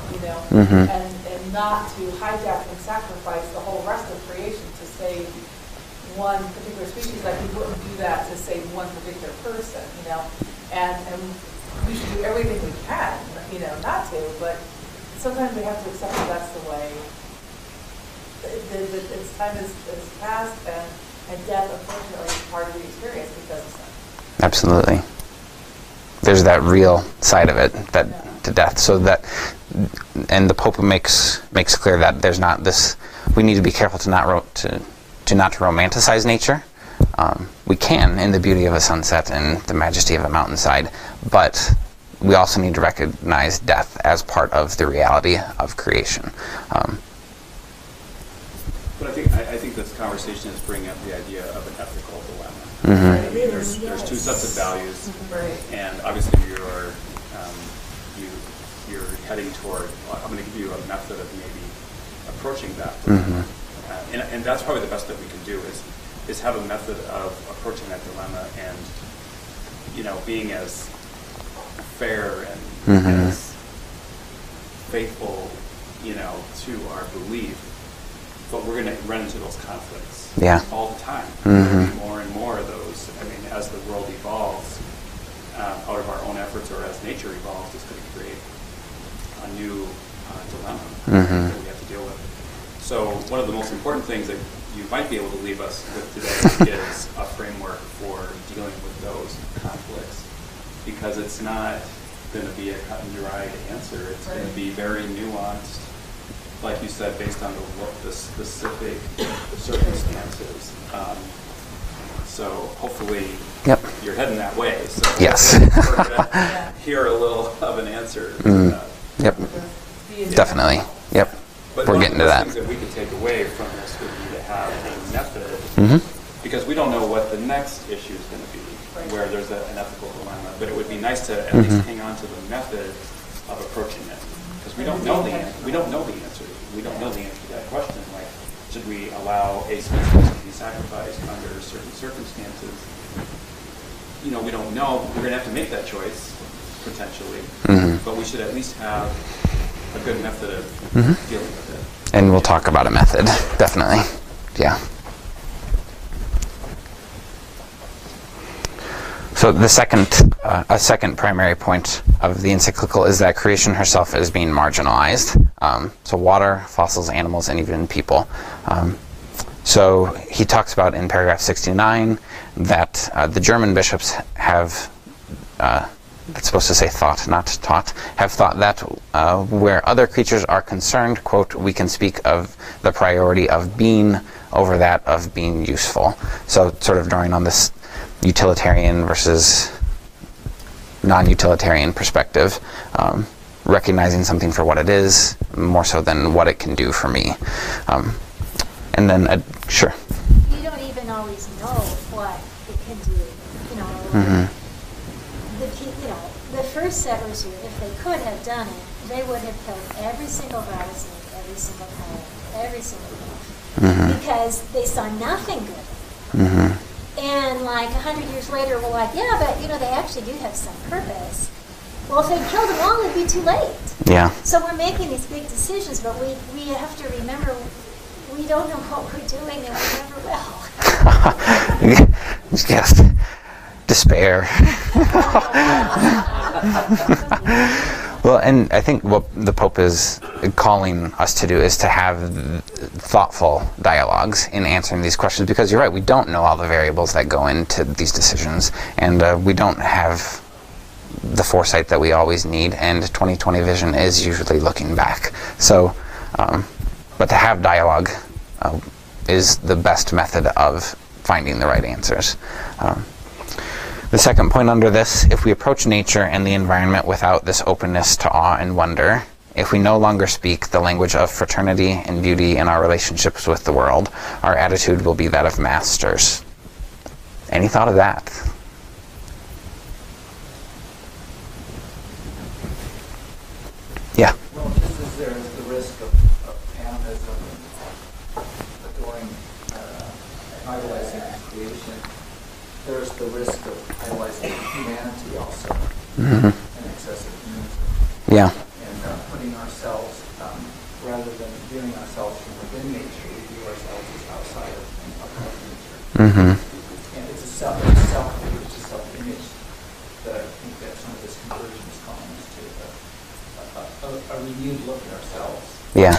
Mm-hmm. and not to hijack and sacrifice the whole rest of creation to save one particular species, like we wouldn't do that to save one particular person, and we should do everything we can, not to, but sometimes we have to accept that that's the way. Its time is past, and death, unfortunately, is part of the experience because of sin. Absolutely. There's that real side of it, to death. So that, and the Pope makes clear that there's not this. We need to be careful to not romanticize nature. We can in the beauty of a sunset and the majesty of a mountainside, but we also need to recognize death as part of the reality of creation. But I think this conversation is bringing up the idea of an ethical dilemma. Mm-hmm. I mean, there's two sets of values, and obviously you're heading toward. I'm going to give you a method of maybe approaching that. Mm-hmm. And that's probably the best that we can do is have a method of approaching that dilemma and, being as fair and as faithful, to our belief. But we're going to run into those conflicts all the time. There'll be more and more of those. I mean, as the world evolves, out of our own efforts or as nature evolves, it's going to create a new dilemma that we have to deal with. So one of the most important things that you might be able to leave us with today is a framework for dealing with those conflicts, because it's not going to be a cut and dried answer. It's going to be very nuanced, like you said, based on the specific circumstances. So hopefully you're heading that way. So yes. we're going to hear a little of an answer to that. Yep. Definitely. Yep. But we're one getting of to the that. things that we could take away from this would be to have a method, because we don't know what the next issue is going to be, where there's an ethical dilemma. But it would be nice to at least hang on to the method of approaching it, because we don't know the answer. We don't know the answer. We don't know the answer to that question. Like, should we allow a species to be sacrificed under certain circumstances? We don't know. We're going to have to make that choice potentially, but we should at least have a good method of dealing with it. And we'll talk about a method, definitely. Yeah. So the second primary point of the encyclical is that creation herself is being marginalized. So water, fossils, animals, and even people. So he talks about in paragraph 69 that the German bishops have, it's supposed to say thought, not taught, have thought that where other creatures are concerned, quote, we can speak of the priority of being over that of being useful. So sort of drawing on this utilitarian versus non-utilitarian perspective, recognizing something for what it is, more so than what it can do for me. And then, sure. You don't even always know what it can do. The first settlers here, if they could have done it, they would have killed every single rattlesnake, every single coyote, every single wolf, because they saw nothing good. And like 100 years later, we're like, yeah, but they actually do have some purpose. Well, if they killed them all, it'd be too late. Yeah. So we're making these big decisions, but we have to remember we don't know what we're doing, and we never will. Yes. Despair. Well, and I think what the Pope is calling us to do is to have thoughtful dialogues in answering these questions, because you're right, we don't know all the variables that go into these decisions, and we don't have the foresight that we always need, and 2020 vision is usually looking back. So, but to have dialogue is the best method of finding the right answers. The second point under this, if we approach nature and the environment without this openness to awe and wonder, if we no longer speak the language of fraternity and beauty in our relationships with the world, our attitude will be that of masters. Any thought of that? Yeah. Well, just as there is the risk of animism, adoring, idolizing creation, there's the risk of idolizing humanity also, and excessive humanism. Yeah. And putting ourselves, rather than viewing ourselves from within nature, we view ourselves as outside of nature. And it's a self-image that I think that some of this conversion is calling us to, a renewed look at ourselves. Yeah,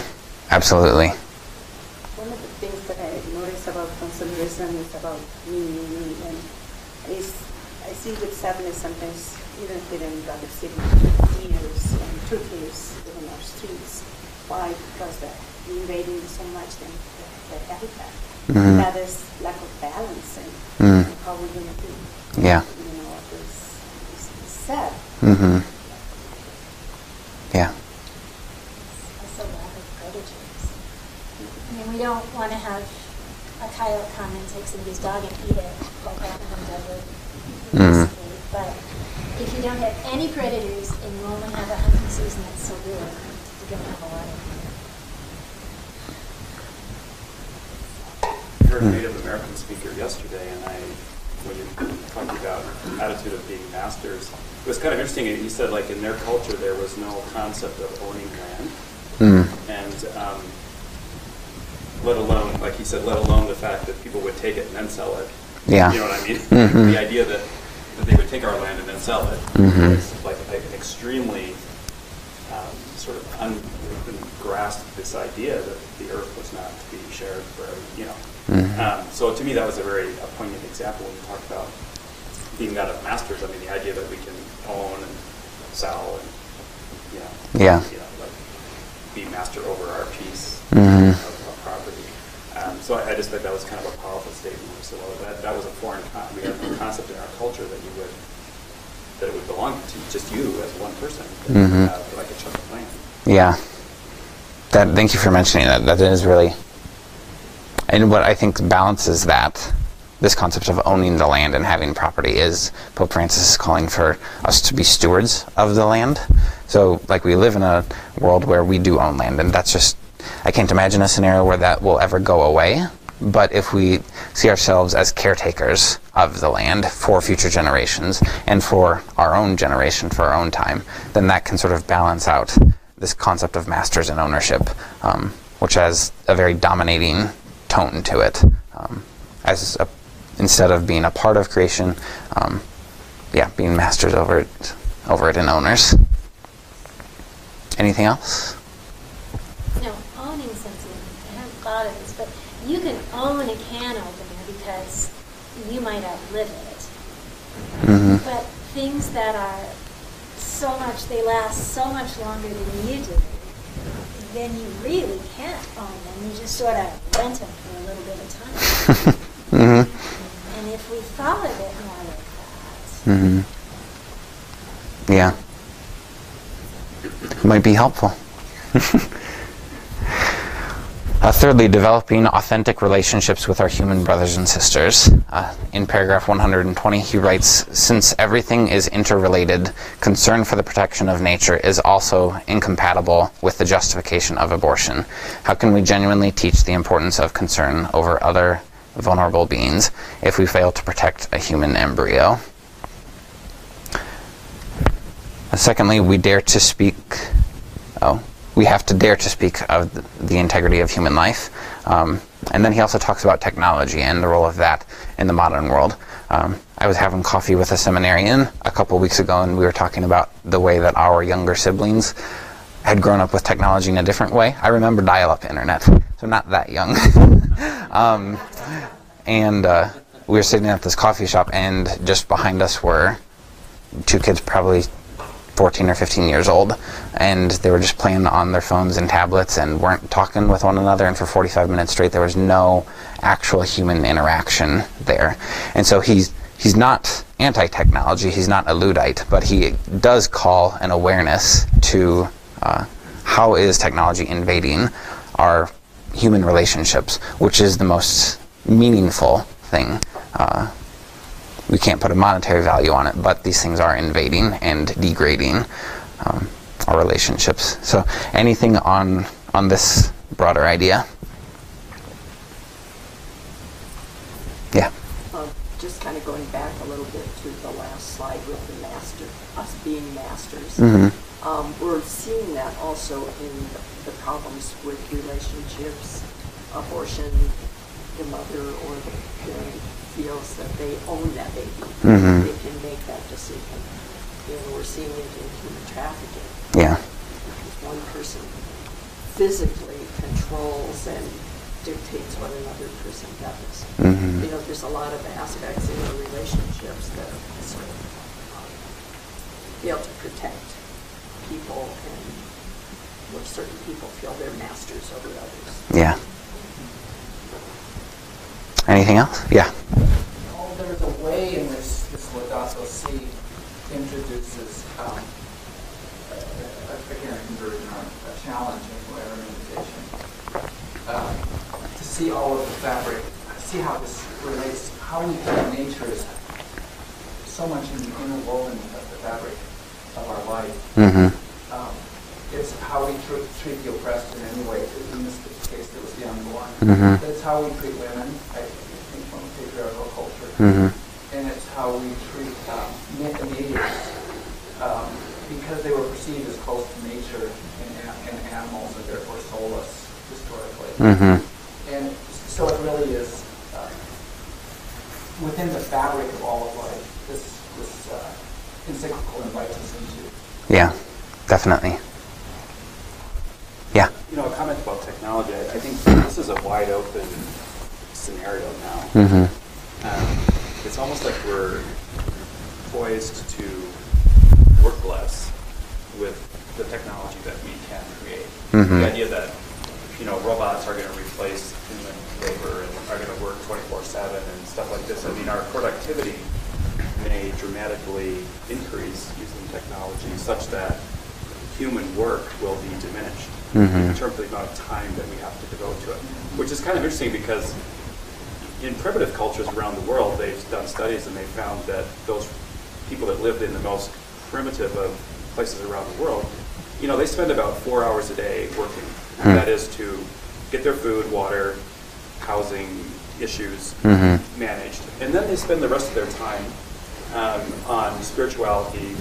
absolutely. One of the things that I notice about consumerism is about me, and I see with sadness sometimes, even here in Laudato Si, years and Turkeys in our streets. Why? Because they're invading so much their habitat. And that is lack of balance and how we're going to do. Yeah. This is sad. Yeah. Also lack of predators. I mean, we don't want to have a coyote come and take somebody's dog and eat it, like that one does it. But if you don't have any predators and you only have a hunting season that's so good, you're going to have a lot of them. heard a Native American speaker yesterday, and when you talked about attitude of being masters, it was kind of interesting. He said, like, in their culture, there was no concept of owning land, and let alone, like he said, let alone the fact that people would take it and then sell it. Yeah. You know what I mean? The idea that they would take our land and then sell it was like an extremely sort of grasped this idea that the earth was not to be shared for so to me that was a very poignant example when you talk about being that of masters. I mean, the idea that we can own and sell and like be master over our piece of property. So I just think that was kind of a powerful statement. So that was a foreign we have no concept in our culture that it would belong to just you as one person, like a chunk of land. Yeah. Thank you for mentioning that. That is really, and what I think balances that, this concept of owning the land and having property, is Pope Francis is calling for us to be stewards of the land. So, like, we live in a world where we do own land, and that's just, I can't imagine a scenario where that will ever go away. But if we see ourselves as caretakers of the land for future generations and for our own generation, for our own time, then that can sort of balance out this concept of masters and ownership, which has a very dominating tone to it. Instead of being a part of creation, being masters over it and owners. Anything else? No, owning something, I haven't thought of this, but you can own a can opener because you might outlive it. But things that are they last so much longer than you do, then you really can't own them. You just sort of rent them for a little bit of time. And if we thought of it more like that. Yeah. Might be helpful. Thirdly, developing authentic relationships with our human brothers and sisters. In paragraph 120, he writes, "Since everything is interrelated, concern for the protection of nature is also incompatible with the justification of abortion. How can we genuinely teach the importance of concern over other vulnerable beings if we fail to protect a human embryo?" Secondly, we have to dare to speak of the integrity of human life. And then he also talks about technology and the role of that in the modern world. I was having coffee with a seminarian a couple weeks ago, and we were talking about the way that our younger siblings had grown up with technology in a different way. I remember dial-up internet, so not that young. And we were sitting at this coffee shop, and just behind us were two kids, probably 14 or 15 years old, and they were just playing on their phones and tablets and weren't talking with one another, and for 45 minutes straight there was no actual human interaction there. And so he's not anti-technology, he's not a Luddite, but he does call an awareness to how is technology invading our human relationships, which is the most meaningful thing. We can't put a monetary value on it, but these things are invading and degrading our relationships. So anything on this broader idea? Yeah. Just kind of going back a little bit to the last slide with the master, us being masters. We're seeing that also in the problems with relationships, abortion, the mother or the parent feels that they own that baby. They can make that decision. We're seeing it in human trafficking. Yeah. Because one person physically controls and dictates what another person does. There's a lot of aspects in the relationships that sort of be able to protect people and where certain people feel they're masters over others. Yeah. Anything else? Yeah. There's a way in which this Laudato Si introduces, again, a conversion or a challenge or an invitation, to see all of the fabric, see how this relates, how we think nature is so much interwoven of the fabric of our life. It's how we treat the oppressed in any way, in this case, it was the unborn. Mhm. That's how we treat women, I think, from a patriarchal culture. Mhm. And it's how we treat natives, because they were perceived as close to nature and animals, and therefore soulless historically. Mhm. And so it really is within the fabric of all of life. This encyclical invites us into. Yeah, definitely. Yeah. You know, a comment about technology. I think this is a wide open scenario now. Mhm. It's almost like we're poised to work less with the technology that we can create. Mhm. The idea that, you know, robots are going to replace human labor and are going to work 24/7 and stuff like this. I mean, our productivity may dramatically increase using technology such that human work will be diminished in terms of the amount of time that we have to devote to it, which is kind of interesting because in primitive cultures around the world, they've done studies and they found that those people that lived in the most primitive of places around the world, you know, they spend about 4 hours a day working. And that is to get their food, water, housing issues managed. And then they spend the rest of their time on spirituality,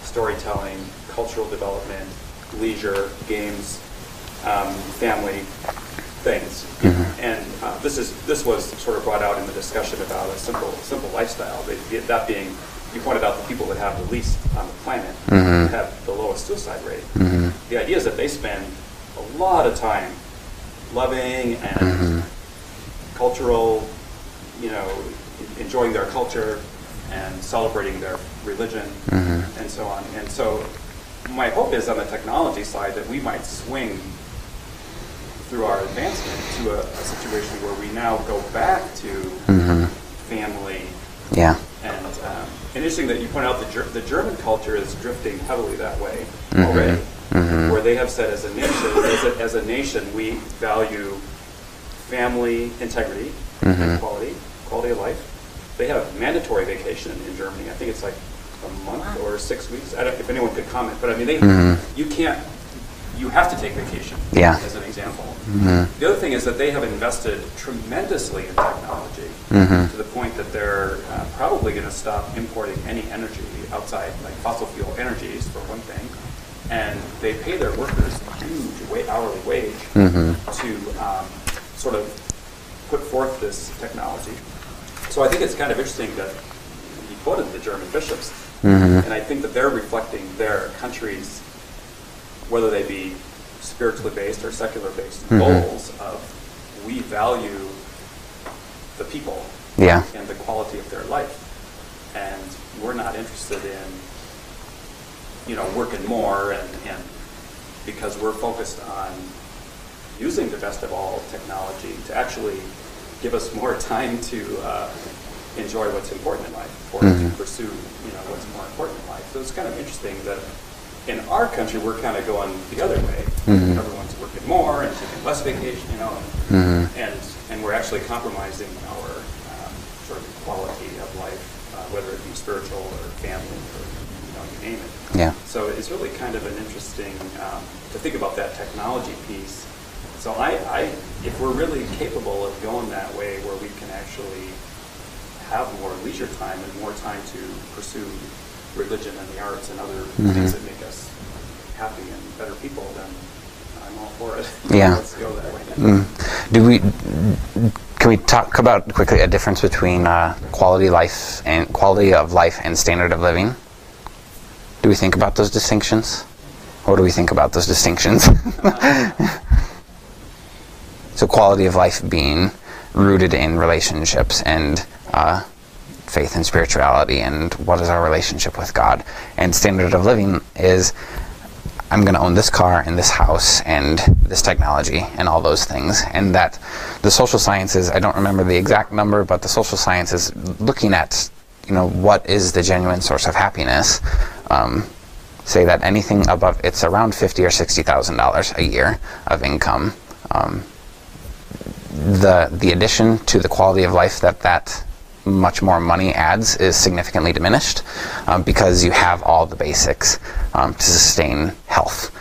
storytelling, cultural development, leisure, games, family things. And this was sort of brought out in the discussion about a simple lifestyle. That being, you pointed out the people that have the least on the planet have the lowest suicide rate. The idea is that they spend a lot of time loving and cultural, you know, enjoying their culture and celebrating their religion and so on. And so my hope is on the technology side that we might swing through our advancement to a situation where we now go back to family. Yeah. And interesting that you point out the German culture is drifting heavily that way already, where they have said as a nation we value family integrity and quality of life. They have mandatory vacation in Germany. I think it's like a month or 6 weeks. I don't know if anyone could comment, but I mean, you have to take vacation, as an example. The other thing is that they have invested tremendously in technology to the point that they're probably going to stop importing any energy outside, like fossil fuel energies, for one thing. And they pay their workers a huge hourly wage to sort of put forth this technology. So I think it's kind of interesting that you quoted the German bishops, and I think that they're reflecting their country's, whether they be spiritually based or secular based goals of we value the people and the quality of their life, and we're not interested in, you know, working more and because we're focused on using the best of all technology to actually give us more time to enjoy what's important in life or to pursue, you know, what's more important in life. So it's kind of interesting that in our country, we're kind of going the other way. Everyone's working more and taking less vacation, you know, and we're actually compromising our sort of quality of life, whether it be spiritual or family or, you know, you name it. Yeah. So it's really kind of an interesting to think about that technology piece. So if we're really capable of going that way, where we can actually have more leisure time and more time to pursue religion and the arts and other things that make us happy and better people, then I'm all for it. Yeah. Let's go that way. Can we talk about quickly a difference between quality of life and standard of living? Do we think about those distinctions? Or do we think about those distinctions? So quality of life being rooted in relationships and faith and spirituality and what is our relationship with God. And standard of living is I'm going to own this car and this house and this technology and all those things. And that the social sciences, I don't remember the exact number, but the social sciences looking at, you know, what is the genuine source of happiness, say that anything above, it's around $50,000 or $60,000 a year of income. The addition to the quality of life that much more money adds is significantly diminished because you have all the basics to sustain health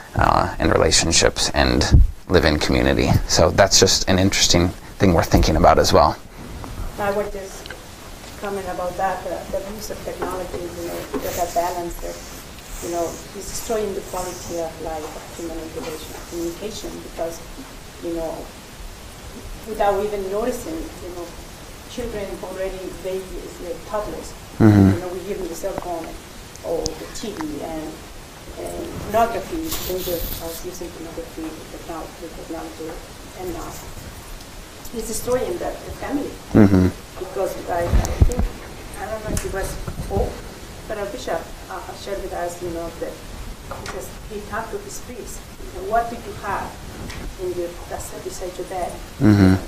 and relationships and live in community. So that's just an interesting thing worth thinking about as well. I would just comment about that, the use of technology, that balance that, is destroying the quality of life of human communication because, without even noticing, children already, babies, toddlers, we give them the cell phone or the TV and pornography, danger of using pornography, the technology, and it's destroying the family. Because I think, I don't know if it was Pope, but a bishop shared with us, that because he talked to his priest, what do you have in that's set beside your bed? Your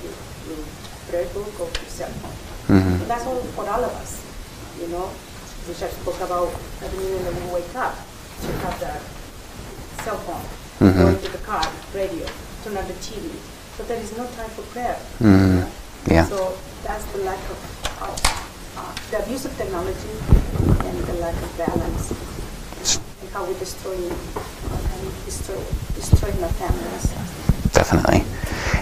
prayer book or your cell phone. And that's all for all of us, Bishop spoke about every minute when we wake up, to have the cell phone, go into the car, radio, turn on the TV. So there is no time for prayer. Yeah. So that's the lack of the abuse of technology and the lack of balance, and how we're destroying our families. Definitely.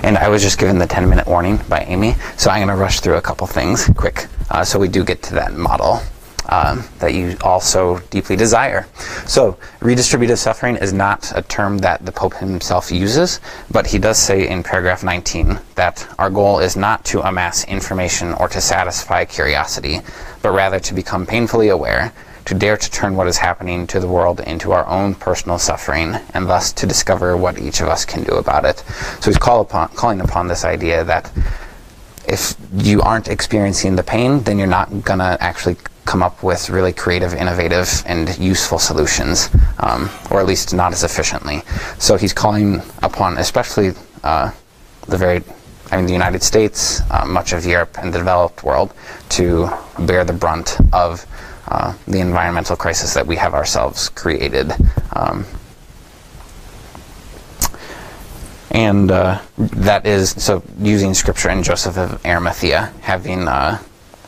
And I was just given the 10-minute warning by Amy, so I'm going to rush through a couple things quick, so we do get to that model that you also deeply desire. So, redistributive suffering is not a term that the Pope himself uses, but he does say in paragraph 19 that our goal is not to amass information or to satisfy curiosity, but rather to become painfully aware, to dare to turn what is happening to the world into our own personal suffering, and thus to discover what each of us can do about it. So he's calling upon this idea that if you aren't experiencing the pain, then you're not going to actually come up with really creative, innovative, and useful solutions, or at least not as efficiently. So he's calling upon, especially the United States, much of Europe, and the developed world, to bear the brunt of the environmental crisis that we have ourselves created. And that is, so using Scripture and Joseph of Arimathea, having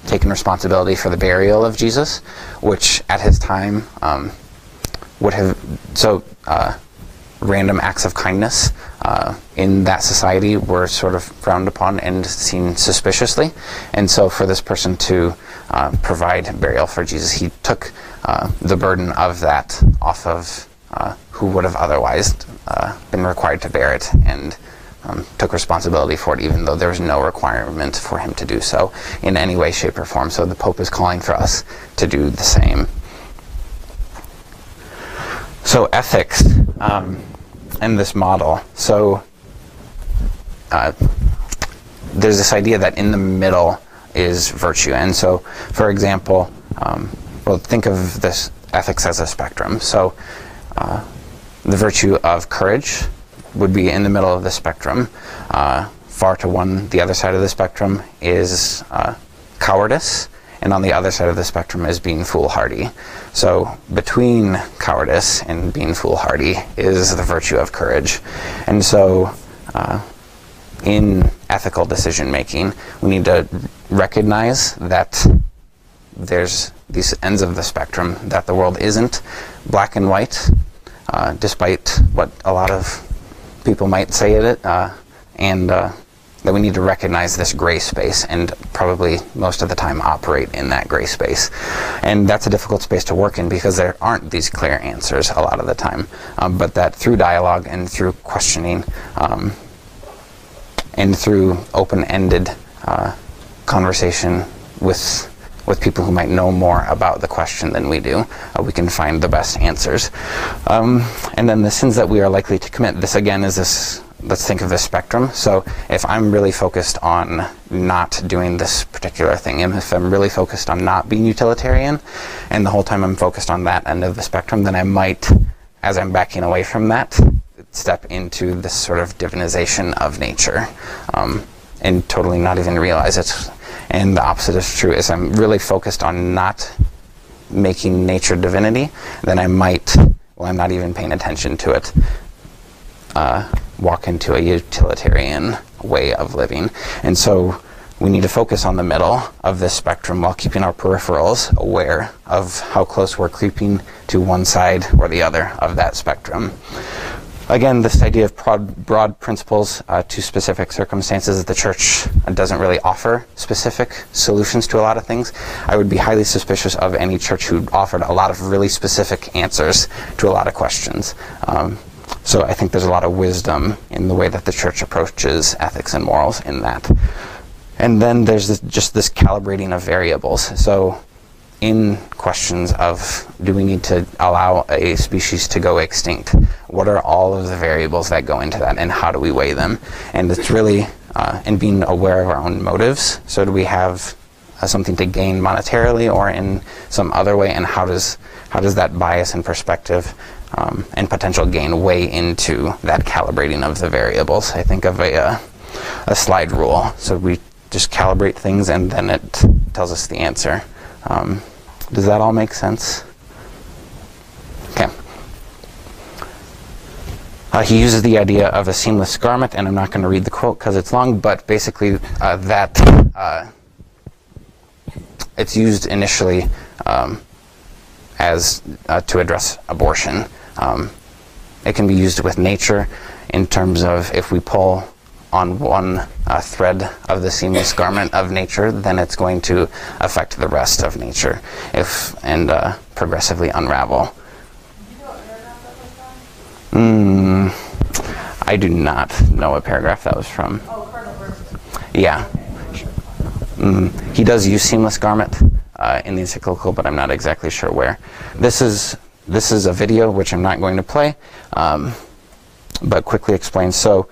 taken responsibility for the burial of Jesus, which at his time would have, random acts of kindness in that society were sort of frowned upon and seen suspiciously. And so for this person to provide burial for Jesus, he took the burden of that off of who would have otherwise been required to bear it, and took responsibility for it, even though there was no requirement for him to do so in any way, shape, or form. So the Pope is calling for us to do the same. So ethics and this model. So there's this idea that in the middle is virtue. And so, for example, think of this ethics as a spectrum. So the virtue of courage would be in the middle of the spectrum. Far to the other side of the spectrum is cowardice, and on the other side of the spectrum is being foolhardy. So between cowardice and being foolhardy is the virtue of courage. And so in ethical decision making, we need to recognize that there's these ends of the spectrum, that the world isn't black and white, despite what a lot of people might say it, and that we need to recognize this gray space and probably most of the time operate in that gray space. And that's a difficult space to work in because there aren't these clear answers a lot of the time, but that through dialogue and through questioning and through open-ended conversation with people who might know more about the question than we do, we can find the best answers. And then the sins that we are likely to commit. This again is this, let's think of this spectrum. So if I'm really focused on not doing this particular thing, if I'm really focused on not being utilitarian, and the whole time I'm focused on that end of the spectrum, then I might, as I'm backing away from that, step into this sort of divinization of nature, and totally not even realize it. And the opposite is true. Is I'm really focused on not making nature divinity, then I might, well, I'm not even paying attention to it, walk into a utilitarian way of living. And so we need to focus on the middle of this spectrum while keeping our peripherals aware of how close we're creeping to one side or the other of that spectrum. Again, this idea of broad principles to specific circumstances, the church doesn't really offer specific solutions to a lot of things. I would be highly suspicious of any church who offered a lot of really specific answers to a lot of questions. So I think there's a lot of wisdom in the way that the church approaches ethics and morals in that. And then there's just this calibrating of variables. So in questions of, do we need to allow a species to go extinct? What are all of the variables that go into that, and how do we weigh them? And it's really in being aware of our own motives. So do we have something to gain monetarily or in some other way, and how does that bias and perspective and potential gain weigh into that calibrating of the variables? I think of a slide rule. So we just calibrate things and then it tells us the answer. Does that all make sense? Okay. He uses the idea of a seamless garment, and I'm not going to read the quote because it's long, but basically it's used initially as to address abortion. It can be used with nature in terms of if we pull on one thread of the seamless garment of nature, then it's going to affect the rest of nature and progressively unravel. I do not know what paragraph that was from. Oh, Cardinal Burns. Yeah. He does use seamless garment in the encyclical, but I'm not exactly sure where. This is a video which I'm not going to play, but quickly explain. So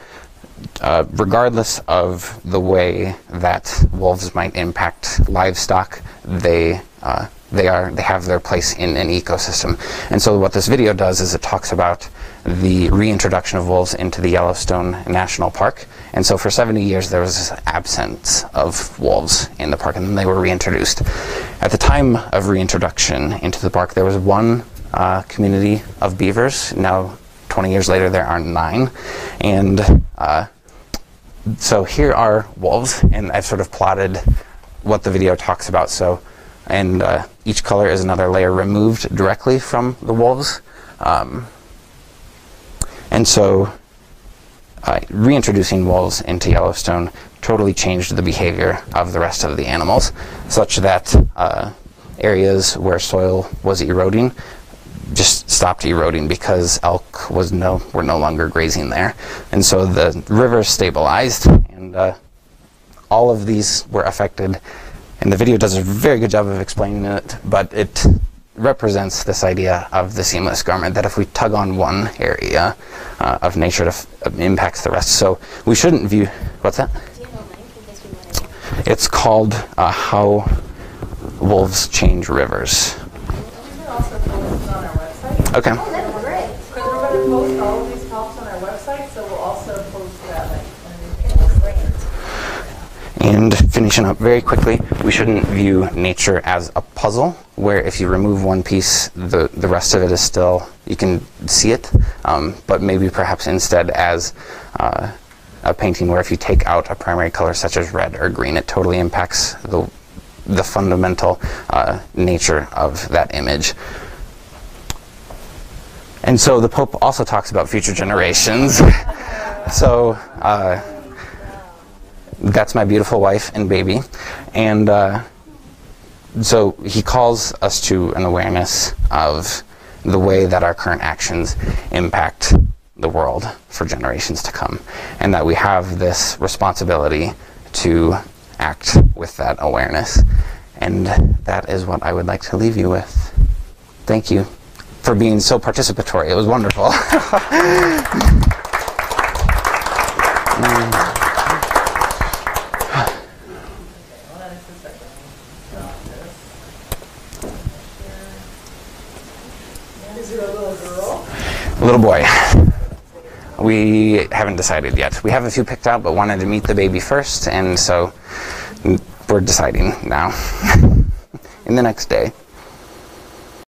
regardless of the way that wolves might impact livestock, they have their place in an ecosystem. And so what this video does is it talks about the reintroduction of wolves into the Yellowstone National Park. And so for 70 years there was this absence of wolves in the park, and then they were reintroduced. At the time of reintroduction into the park, there was one community of beavers. Now 20 years later there are 9. And so here are wolves, and I've sort of plotted what the video talks about. So, and each color is another layer removed directly from the wolves. And so reintroducing wolves into Yellowstone totally changed the behavior of the rest of the animals, such that areas where soil was eroding just stopped eroding because elk were no longer grazing there. And so the rivers stabilized, and all of these were affected. And the video does a very good job of explaining it, but it represents this idea of the seamless garment, that if we tug on one area of nature, it impacts the rest. So we shouldn't view... What's that? It's called How Wolves Change Rivers. Okay. Oh, that'd be great. Because we're going to post all of these talks on our website, so we'll also post that link. And finishing up very quickly, we shouldn't view nature as a puzzle, where if you remove one piece, the rest of it is still, you can see it, but maybe perhaps instead as a painting where if you take out a primary color such as red or green, it totally impacts the fundamental nature of that image. And so the Pope also talks about future generations. So that's my beautiful wife and baby. And so he calls us to an awareness of the way that our current actions impact the world for generations to come, and that we have this responsibility to act with that awareness. And that is what I would like to leave you with. Thank you for being so participatory. It was wonderful. Is it a little girl? A little boy. We haven't decided yet. We have a few picked out, but wanted to meet the baby first, and so we're deciding now in the next day.